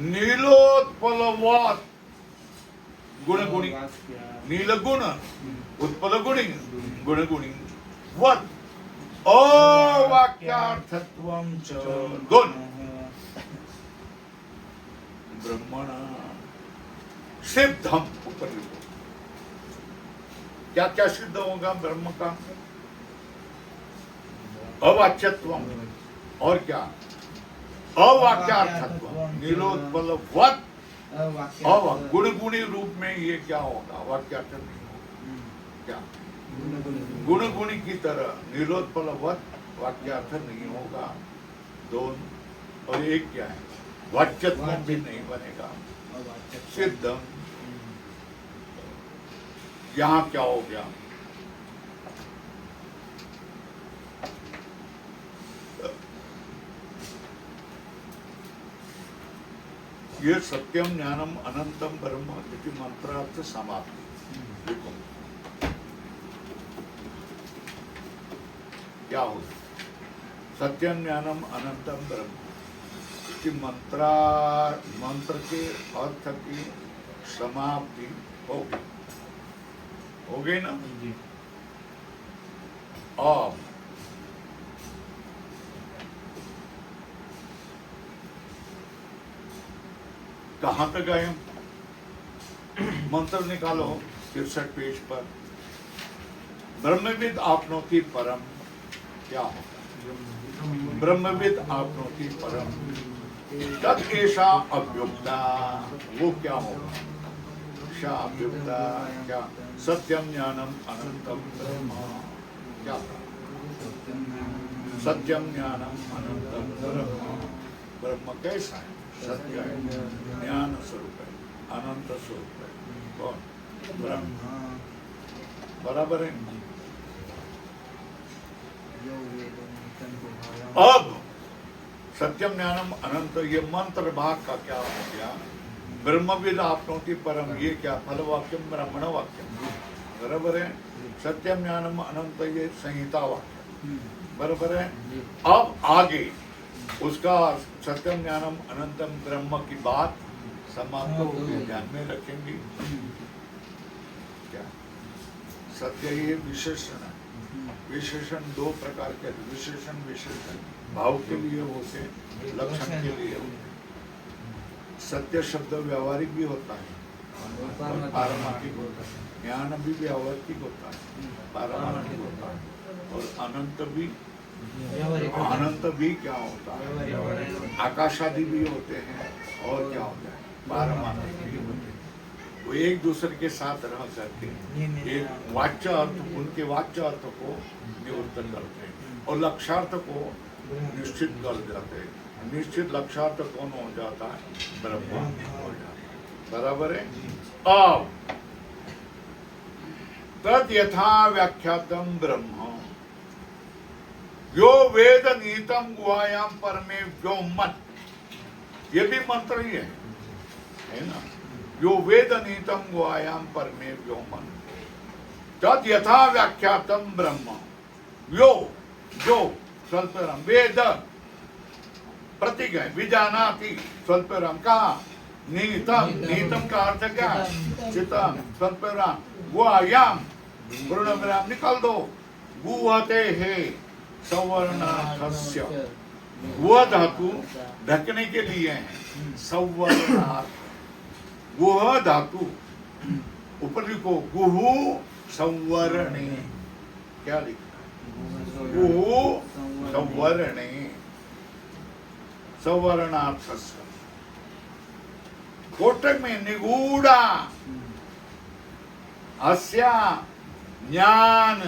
नीलोत्पलवात गुणगुणी नीलगुण उत्पलगुणी गुणगुणी वत अवाक्यार्थत्वम च गुण ब्रह्मण सिद्धम उपनिको। क्या क्या सिद्ध होगा ब्रह्म का? अवाच्यत्वम और क्या? अवाक्यार्थत्व नीलोत्पलवत। गुण गुणी रूप में ये क्या होगा? वाक्यार्थ नहीं होगा। क्या? गुण गुणी की तरह नीलोत्पलवत वाक्यार्थ नहीं होगा। दोन और एक क्या है? वाच्यत्व भी नहीं बनेगा। सिद्धम। यहां क्या हो गया? ये सत्यम ज्ञानम अनंतम ब्रह्म इति मंत्रार्थ समाप्ति। देखो क्या होगा, सत्यम ज्ञानम अनंतम ब्रह्म इति मंत्र के अर्थ की समाप्ति हो गई ना। जी। अब कहां तक आए हम? मंत्र निकालो 63 पेज पर। ब्रह्मविद आपनोति परम क्या होगा? ब्रह्मविद आपनोति परम तद ऐसा अव्युक्ता वो क्या होगा? सा अव्युक्ता क्या? सत्यम ज्ञानम अनंतम ब्रह्म क्या? सत्यम ज्ञानम अनंतम ब्रह्म। ब्रह्म कैसा है? सत्य है, ज्ञान स्वरूप है, अनंत स्वरूप है। कौन? ब्रह्म। बराबर है। अब सत्यम ज्ञानम अनंत ये मंत्र भाग का क्या हो गया? ब्रह्मविद आपनोति परम ये क्या? फल वाक्यम ब्राह्मण वाक्यम। बराबर है। सत्यम ज्ञानम अनंत ये संहिता वाक्य। बराबर है। अब आगे उसका सत्यम ज्ञानम अनंतम ब्रह्म की बात समाप्त हो गई, ध्यान में रखेंगे। क्या सत्य ये विशेषण है। विशेषण दो प्रकार के, विशेषण विशेषण भाव के लिए होते, लक्षण के लिए होते। सत्य शब्द व्यावहारिक भी होता है और पारमार्थिक होता है। ज्ञान भी व्यावहारिक होता है, पारमार्थिक होता है। और अनंत भी, अनंत भी क्या होता है? आकाशादि भी होते हैं। और क्या होता है? पारमार्थिक भी होते हैं। वो एक दूसरे के साथ रह करके एक वाच्य अर्थ, उनके वाच्य अर्थ को निवृत्त करते हैं और लक्ष्यार्थ को निश्चित कर देते हैं। निश्चित लक्ष्यार्थ कौन हो जाता है? ब्रह्म हो जाता है। बराबर है। अब तद यथा व्याख्यातम ब्रह्म यो वेद नीतम गुहायाम परमे व्योमन, ये भी मंत्र ही है ना। यो वेद नीतम गुहायाम परमे व्योमन तद यथा व्याख्यातम ब्रह्म यो जो स्वल्परम वेद प्रतीक है, विजानाति स्वल्परम कहा? नीतम। नीतम का अर्थ क्या? चितम। स्वल्परम गुहायाम पूर्ण विराम निकाल दो। गुहते है सवर्णार्थस्य। गुह धातु ढकने के लिए है। सवर्णार्थ गुह धातु ऊपर लिखो गुहु संवरणे। क्या लिखा है? गुहु संवरणे सवर्णार्थस्य। कोटक में निगूढ़ा अस्या ज्ञान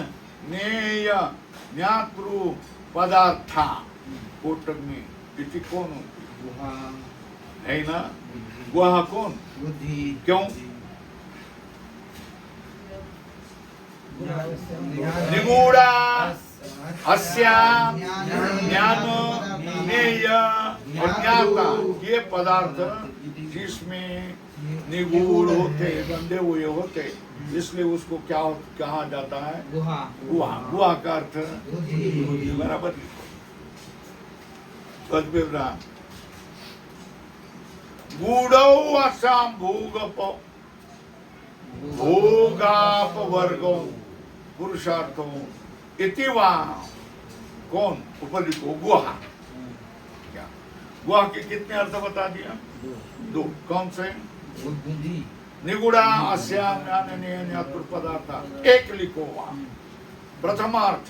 नेय ज्ञातृ पदार्था। कोटक में इति कौन होती है ना? गुहा कौन? क्यों? निगूढ़ा अस्या ज्ञान नेय और ज्ञाता ये पदार्थ जिसमें निगूढ़ होते, बंधे हुए होते, इसलिए उसको क्या कहा जाता है? गुहा। गुहा का अर्थ बराबर गूढ़ौ असाम भोगाप वर्गो पुरुषार्थो इति वा। कौन? ऊपर लिखो गुहा। क्या गुहा के कितने अर्थ बता दिया? दो। कौन से? निगूढ़ा अस्याम ज्ञान पदार्थ एक लिखो वहां प्रथमार्थ।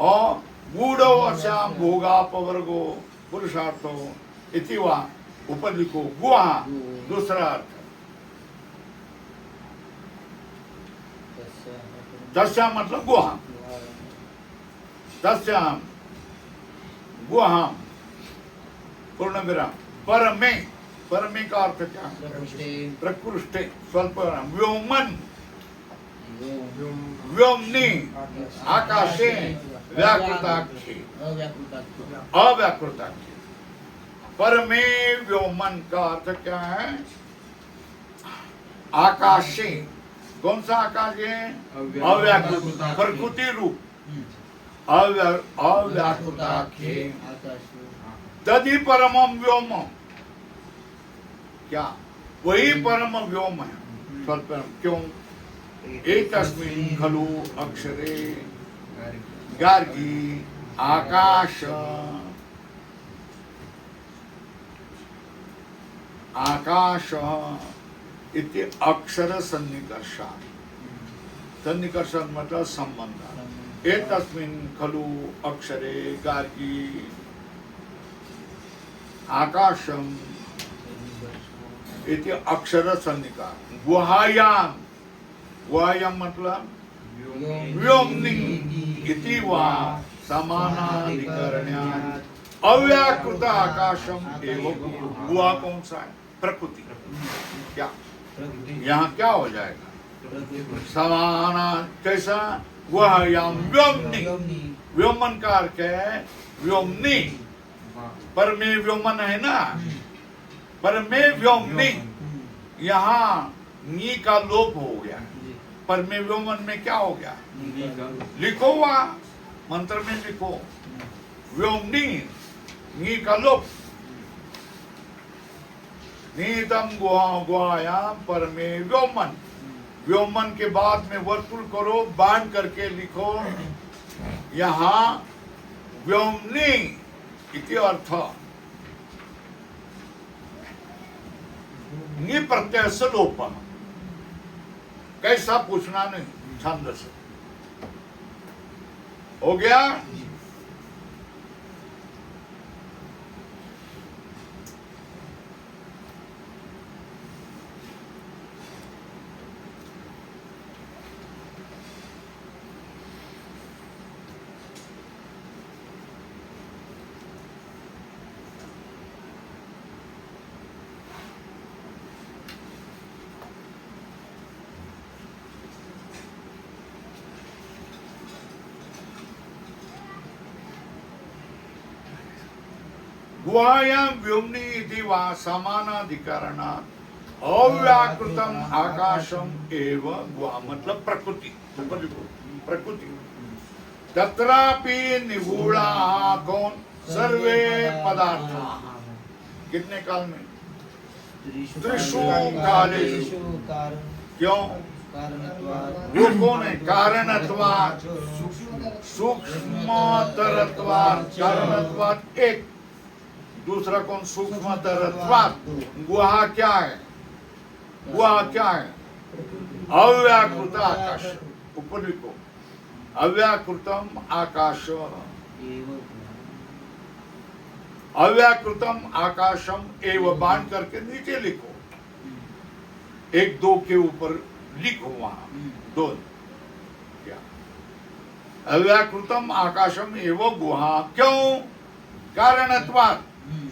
और गूढ़ो अस्याम भोगापवर्गो पुरुषार्थो इति वा ऊपर लिखो गुहा दूसरा अर्थ। दस्याम मतलब गुहा। दस्याम गुहाम पूर्ण विराम परमे। परमे का अर्थ क्या? प्रकृष्टे स्वल्प व्योमन व्योमनी आकाशे व्याकृताक्षे अव्याकृताक्षे। परमे व्योमन का अर्थ क्या है? आकाशे। कौन सा आकाश है? अव्याकृत, प्रकृति रूप अव्याकृताख्ये तदि परमम व्योमम। क्या वही परम व्योम है? क्यों? एतस्मिन् खलु अक्षरे गार्गी आकाश आकाश इति अक्षर सन्निकर्षात्। सन्निकर्षात् मतलब संबंध। एतस्मिन् खलु अक्षरे गार्गी आकाशम इति अक्षर सन्निकार। गुहायाम, गुहायाम मतलब व्योमनि इति वा समानाधिकरण्यात् अव्याकृत आकाशम एवं। गुहा कौन सा है? प्रकृति। क्या यहाँ क्या हो जाएगा? समाना कैसा? गुहायाम व्योमनि। व्योमन का अर्थ है व्योमनि। पर में व्योमन है ना, पर में व्योमनि। यहाँ नी का लोप हो गया। पर में व्योमन में क्या हो गया? लिखो वहां मंत्र में लिखो व्योमनि, नी का लोप। नीतम गुहायाम पर में व्योमन। व्योमन के बाद में वर्तुल करो, बांध करके लिखो यहाँ व्योमनि इति अर्थ। नी प्रत्यय से लोप। कैसा पूछना नहीं, छंद से हो गया। गुहायां व्योमनि इति वा समानाधिकरणात् अव्याकृतम आकाशम एव गुहा मतलब प्रकृति। प्रकृति तत्रापि निगूढ़ा कौन? सर्वे पदार्थ। कितने काल में? त्रिषु कालेषु। क्यों? वो कौन है? कारणत्वात्, सूक्ष्मतरत्वात्। कारणत्वात् एक, दूसरा कौन? सूक्ष्मतरत्वात्। गुहा क्या है? गुहा क्या है? अव्याकृत आकाश। ऊपर लिखो अव्याकृतम आकाश। अव्याकृतम आकाशम एवं बांध करके नीचे लिखो। एक दो के ऊपर लिखो वहां दो। क्या? अव्याकृतम आकाशम एवं गुहा। क्यों? कारणत्वात्,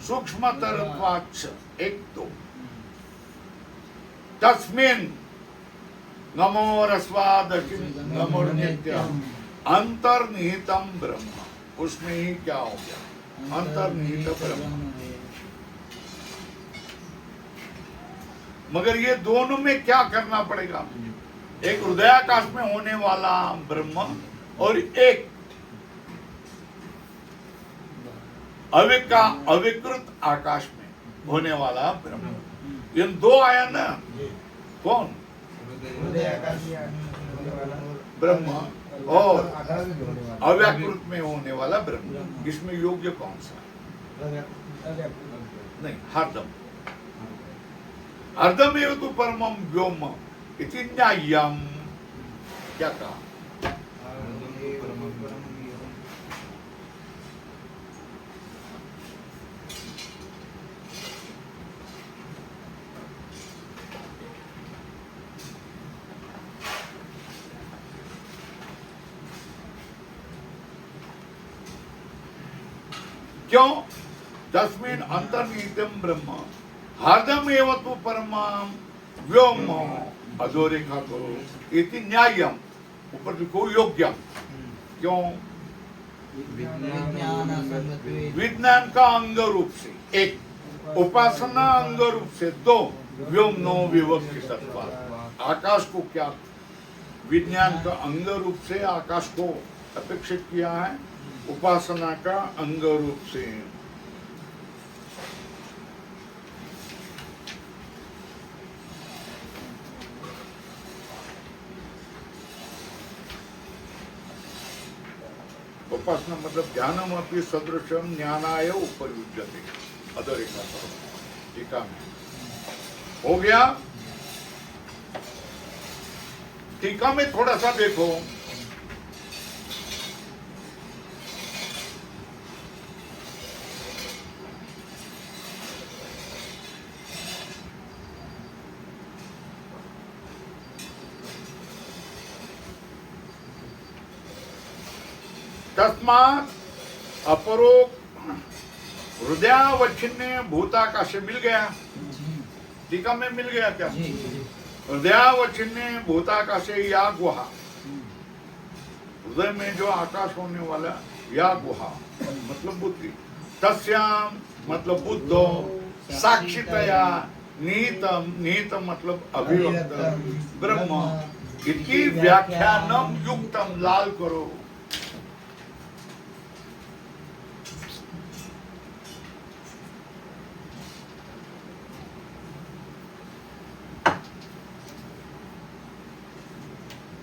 सूक्ष्मतरत्वाच्च। एक दो। तस्मिन् नमो रस्वाद नमो नित्यम अंतर्निहितम ब्रह्म। उसमें ही क्या हो गया? अंतर्निहित ब्रह्म। मगर ये दोनों में क्या करना पड़ेगा? एक हृदयाकाश में होने वाला ब्रह्म और एक अविकृत आकाश में होने वाला ब्रह्म। इन दो आया ना। कौन? ब्रह्म और अव्याकृत में होने वाला ब्रह्म। इसमें योग्य कौन सा? नहीं, हरदम। अर्धमेव तु परमं व्योम इति न्याय्यम्। क्या कहा? क्यों? तस्मिन् अंतर्निहितम ब्रह्म हरदम एव तु परमं व्योम। अधोरेखा करो इति न्याय्यम। ऊपर लिखो योग्यम। क्यों? विज्ञान का अंग रूप से एक उपासना अंग रूप से दो व्योम नो विभक्ति सत्वात्। आकाश को क्या विज्ञान का अंग रूप से आकाश को अपेक्षित किया है, उपासना का अंग रूप से। उपासना मतलब ध्यानम अपनी सदृशम ज्ञानाय उपयुज्यते। अधोरेखा टीका में हो गया। टीका में थोड़ा सा देखो, तस्मात् अपरो हृदयावच्छिन्ने भूताकाशे मिल गया। टीका में मिल गया क्या? हृदयावच्छिन्ने भूताकाशे या गुहा, हृदय में जो आकाश होने वाला या गुहा मतलब बुद्धि, तस्याम मतलब बुद्धो साक्षितया निहितम, निहितम मतलब अभिव्यक्तम ब्रह्म इति व्याख्यानम युक्तम। लाल करो।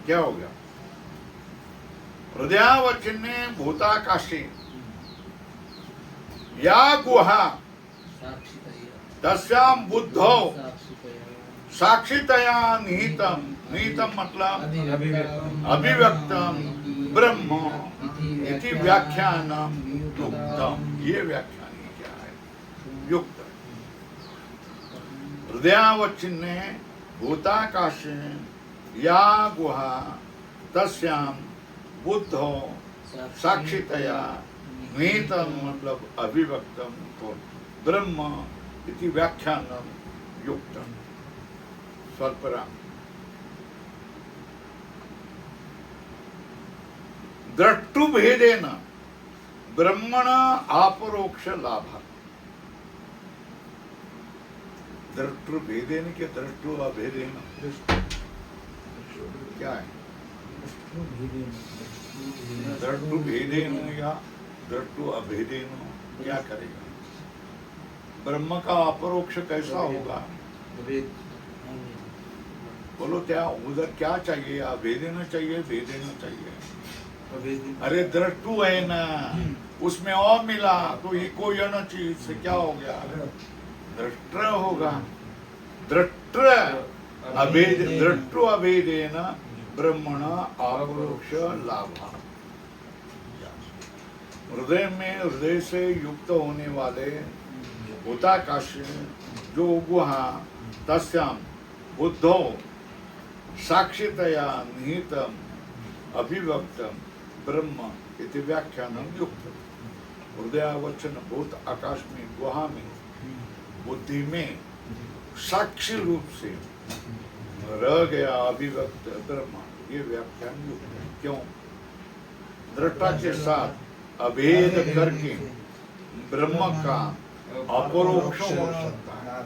क्या हो गया? हृदयावच्छिन्ने भूताकाशे या गुहा तस्याम बुद्धो साक्षितया निहितम, निहितम मतलब अभिव्यक्तम ब्रह्म इति व्याख्यानम युक्तम। ये व्याख्यान क्या है? युक्त। हृदयावच्छिन्ने भूताकाशे या गुहा तस्याम बुद्धो साक्षितया निहितम मतलब अभिव्यक्तम ब्रह्म इति व्याख्यानम युक्तम। स्वल्पराम। द्रष्टुभेदेन ब्रह्मण अपरोक्ष लाभ। द्रष्टुभेदेन के द्रष्टु अभेदेन क्या है? द्रष्टु भेदेन या द्रष्टु अभेदेन क्या करेगा? ब्रह्म का अपरोक्ष कैसा होगा? बोलो क्या उधर क्या चाहिए? अभेदेना चाहिए, भेदेना चाहिए। अरे द्रष्टु है ना, उसमें और मिला तो ये कोई ना चीज से क्या हो गया? दृष्ट होगा। दृष्ट अभेद, दृष्टु अभेदेन ब्रह्मण अपरोक्ष लाभ। हृदय में हृदय से युक्त होने वाले भूताकाश जो गुहा तस्याम बुद्धो साक्षितया निहितम अभिव्यक्तम ब्रह्म इति व्याख्यानम युक्त। हृदयावच्छिन्न भूत आकाश में गुहा में बुद्धि में साक्षी रूप से रह गया अभिव्यक्त ब्रह्म, ये व्याख्यान युक्त है। क्यों? दृष्टा के साथ अभेद करके ब्रह्म का अपरोक्ष हो सकता है।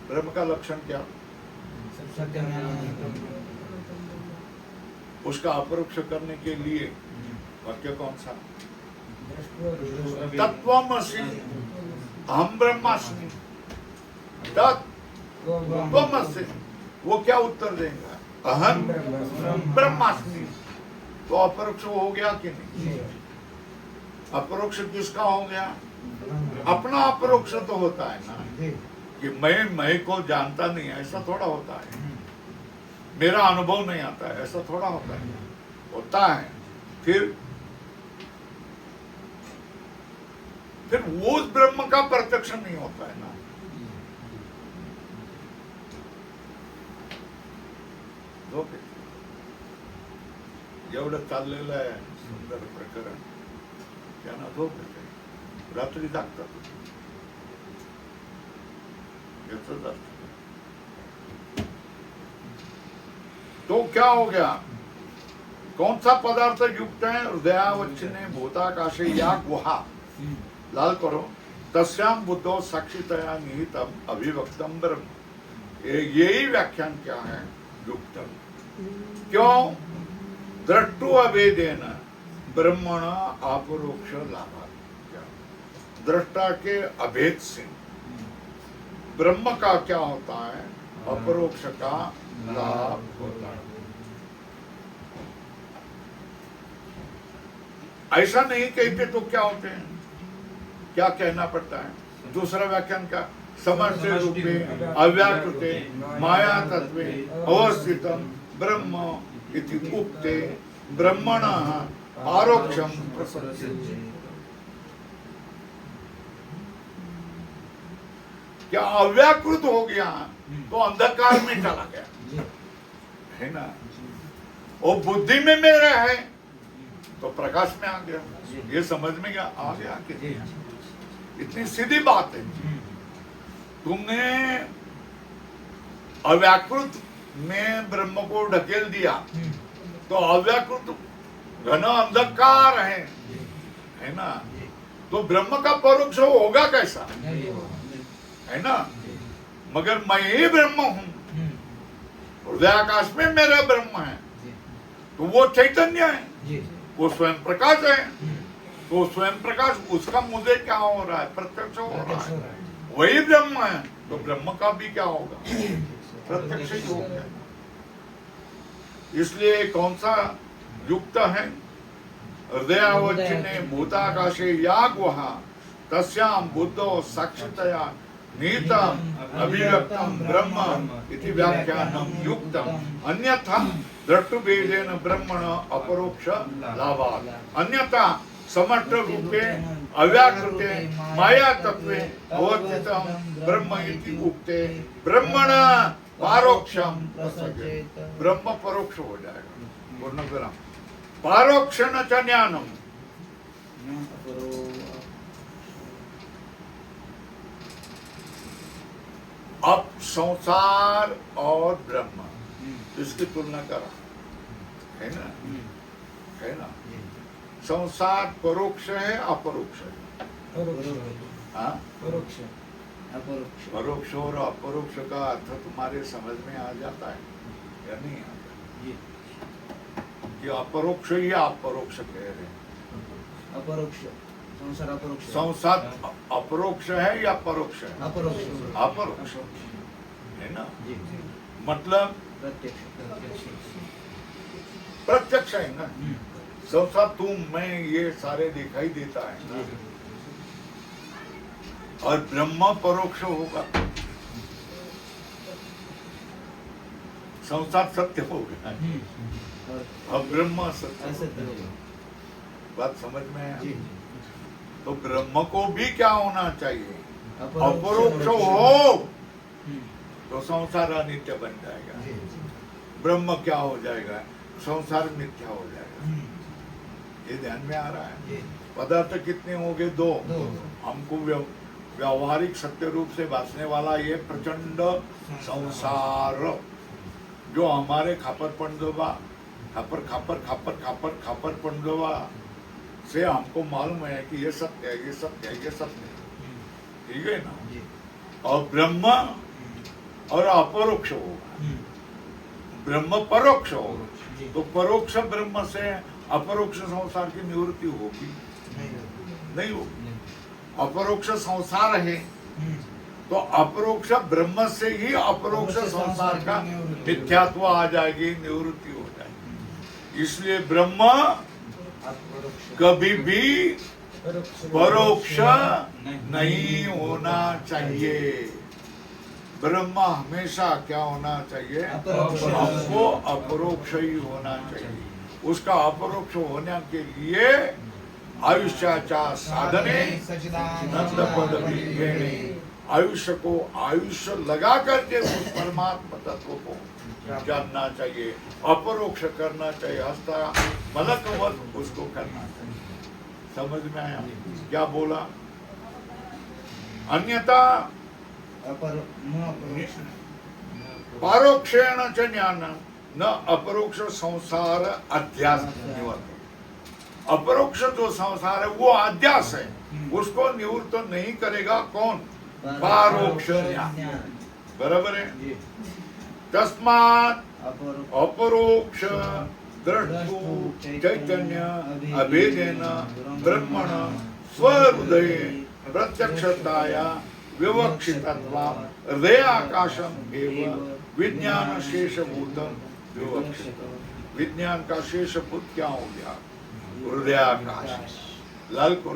ब्रह्म का लक्षण क्या? उसका अपरोक्ष करने के लिए वाक्य कौन सा? तत्वमसि अहम ब्रह्मास्मि। तत्वमसि वो क्या उत्तर देगा? अहम ब्रह्मास्मि। तो अपरोक्ष हो गया कि नहीं? अपरोक्ष किसका हो गया? अपना अपरोक्ष तो होता है ना कि मैं को जानता नहीं, ऐसा थोड़ा होता है। मेरा अनुभव नहीं आता है, ऐसा थोड़ा होता है। होता है फिर वो उस ब्रह्म का प्रत्यक्ष नहीं होता है ना। एवढं चाललेलं आहे सुंदर प्रकरण, त्यांना झोप येते, रात्री जागतात। याचाच अर्थ तो क्या हो गया? कौन सा पदार्थ युक्त है? हृदयावच्छिन्ने भूताकाशे या गुहा। लाल करो। तस्याम बुद्धो साक्षितया निहितम अभिव्यक्तम ब्रह्म। यही व्याख्यान क्या है? युक्तम। क्यों? दृष्टु अभेदेन ब्रह्मण अपरोक्ष लाभ। दृष्टा के अभेद से ब्रह्म का क्या होता है? अपरोक्ष का लाभ होता है। ऐसा नहीं कहते तो क्या होते हैं? क्या कहना पड़ता है? दूसरा व्याख्यान का समस्त रूपे अव्याकृते माया तत्वे अवस्थितम ब्रह्म इति उक्ते ब्रह्मण आरोक्षम प्रसज्यते। क्या अव्याकृत हो गया तो अंधकार में चला गया, है ना? वो बुद्धि में मेरा है तो प्रकाश में आ गया। ये समझ में क्या आ गया कि इतनी सीधी बात है। तुमने अव्याकृत में ब्रह्म को ढकेल दिया तो अव्याकृत घना अंधकार है ना? तो ब्रह्म का परोक्ष होगा कैसा? है ना? मगर मैं ही ब्रह्म हूं, हृदय आकाश में मेरा ब्रह्म है, तो वो चैतन्य है, वो स्वयं प्रकाश है। तो स्वयं प्रकाश उसका मुझे क्या हो रहा है? प्रत्यक्ष हो रहा है। वही ब्रह्म है तो ब्रह्म का भी क्या होगा? प्रत्यक्ष ही हो गया। इसलिए कौन सा युक्त है? हृदयावच्छिन्ने भूताकाशे या गुहा तस्याम बुद्धो साक्षितया नीतम अभिव्यक्तम ब्रह्म इति व्याख्यानम युक्तम। अन्यथा दृष्टुभेदेन ब्रह्मण अपरोक्ष लाभात्। अन्यथा समष्ट रूपे अव्याकृते माया तत्वे अवस्थितम ब्रह्म इति उक्ते ब्रह्मण पारोक्षम प्रसज्यते। ब्रह्म परोक्ष हो जाएगा। पूर्ण करा पारोक्षण च ज्ञानम। अब संसार और ब्रह्म इसकी तुलना करा, है ना? है ना? संसार परोक्ष है अपरोक्ष है? हाँ? परोक्ष और अपरोक्ष का अर्थ तुम्हारे समझ में आ जाता है या नहीं आता? कि अपरोक्ष ही अपरोक्ष कह रहे हैं। अपरोक्ष संसार अपरोक्ष। संसार अपरोक्ष है या परोक्ष है? अपरोक्ष। अपरोक्ष है ना? मतलब प्रत्यक्ष है ना? संसार तुम मैं ये सारे दिखाई देता है ना? और ब्रह्म परोक्ष होगा, संसार सत्य होगा और ब्रह्म सत्य होगा। बात समझ में है? तो ब्रह्म को भी क्या होना चाहिए? अपरोक्ष हो तो संसार अनित्य बन जाएगा। ब्रह्म क्या हो जाएगा? संसार मिथ्या हो जाएगा। ये ध्यान में आ रहा है? पदार्थ कितने हो गए? दो। हमको व्यावहारिक सत्य रूप से भासने वाला ये प्रचंड संसार जो हमारे खापर पंडोबा खापर खापर खापर खापर खापर पंडोबा से हमको मालूम है कि ये सत्य है, ये सत्य है, ये सत्य है। ठीक है ना? और ब्रह्म और अपरोक्ष होगा, ब्रह्म परोक्ष होगा। तो परोक्ष ब्रह्म से अपरोक्ष संसार की निवृत्ति होगी? नहीं होगी। अपरोक्ष संसार है तो अपरोक्ष ब्रह्म से ही अपरोक्ष संसार का मिथ्यात्व आ जाएगी, निवृत्ति हो जाएगी। इसलिए ब्रह्म कभी भी परोक्ष नहीं होना चाहिए। ब्रह्म हमेशा क्या होना चाहिए? हमको अपरोक्ष ही होना चाहिए। उसका अपरोक्ष होने के लिए आयुष्याचा साधने नंद पदवी घेने, आयुष्य को आयुष्य लगा करके उस परमात्मा तत्व को जानना चाहिए, अपरोक्ष करना चाहिए, हस्ता मलकवत उसको करना चाहिए। समझ में आया क्या बोला? अन्यथा परोक्षेण च ज्ञान न अपरोक्ष संसार अध्यास निवर्तते। अपरोक्ष जो संसार है वो अध्यास है, उसको निवृत्त नहीं करेगा कौन? परोक्ष ज्ञान। बराबर है। तस्मात् अपरोक्ष द्रष्टु चैतन्य अभेदेन ब्रह्मण स्वहृदय प्रत्यक्षताया विवक्षितत्वा हृदय आकाशम एवं विज्ञान शेषभूतम विवक्षित। विज्ञान का शेषभूत क्या हो गया? हृदयाकाश। लाल को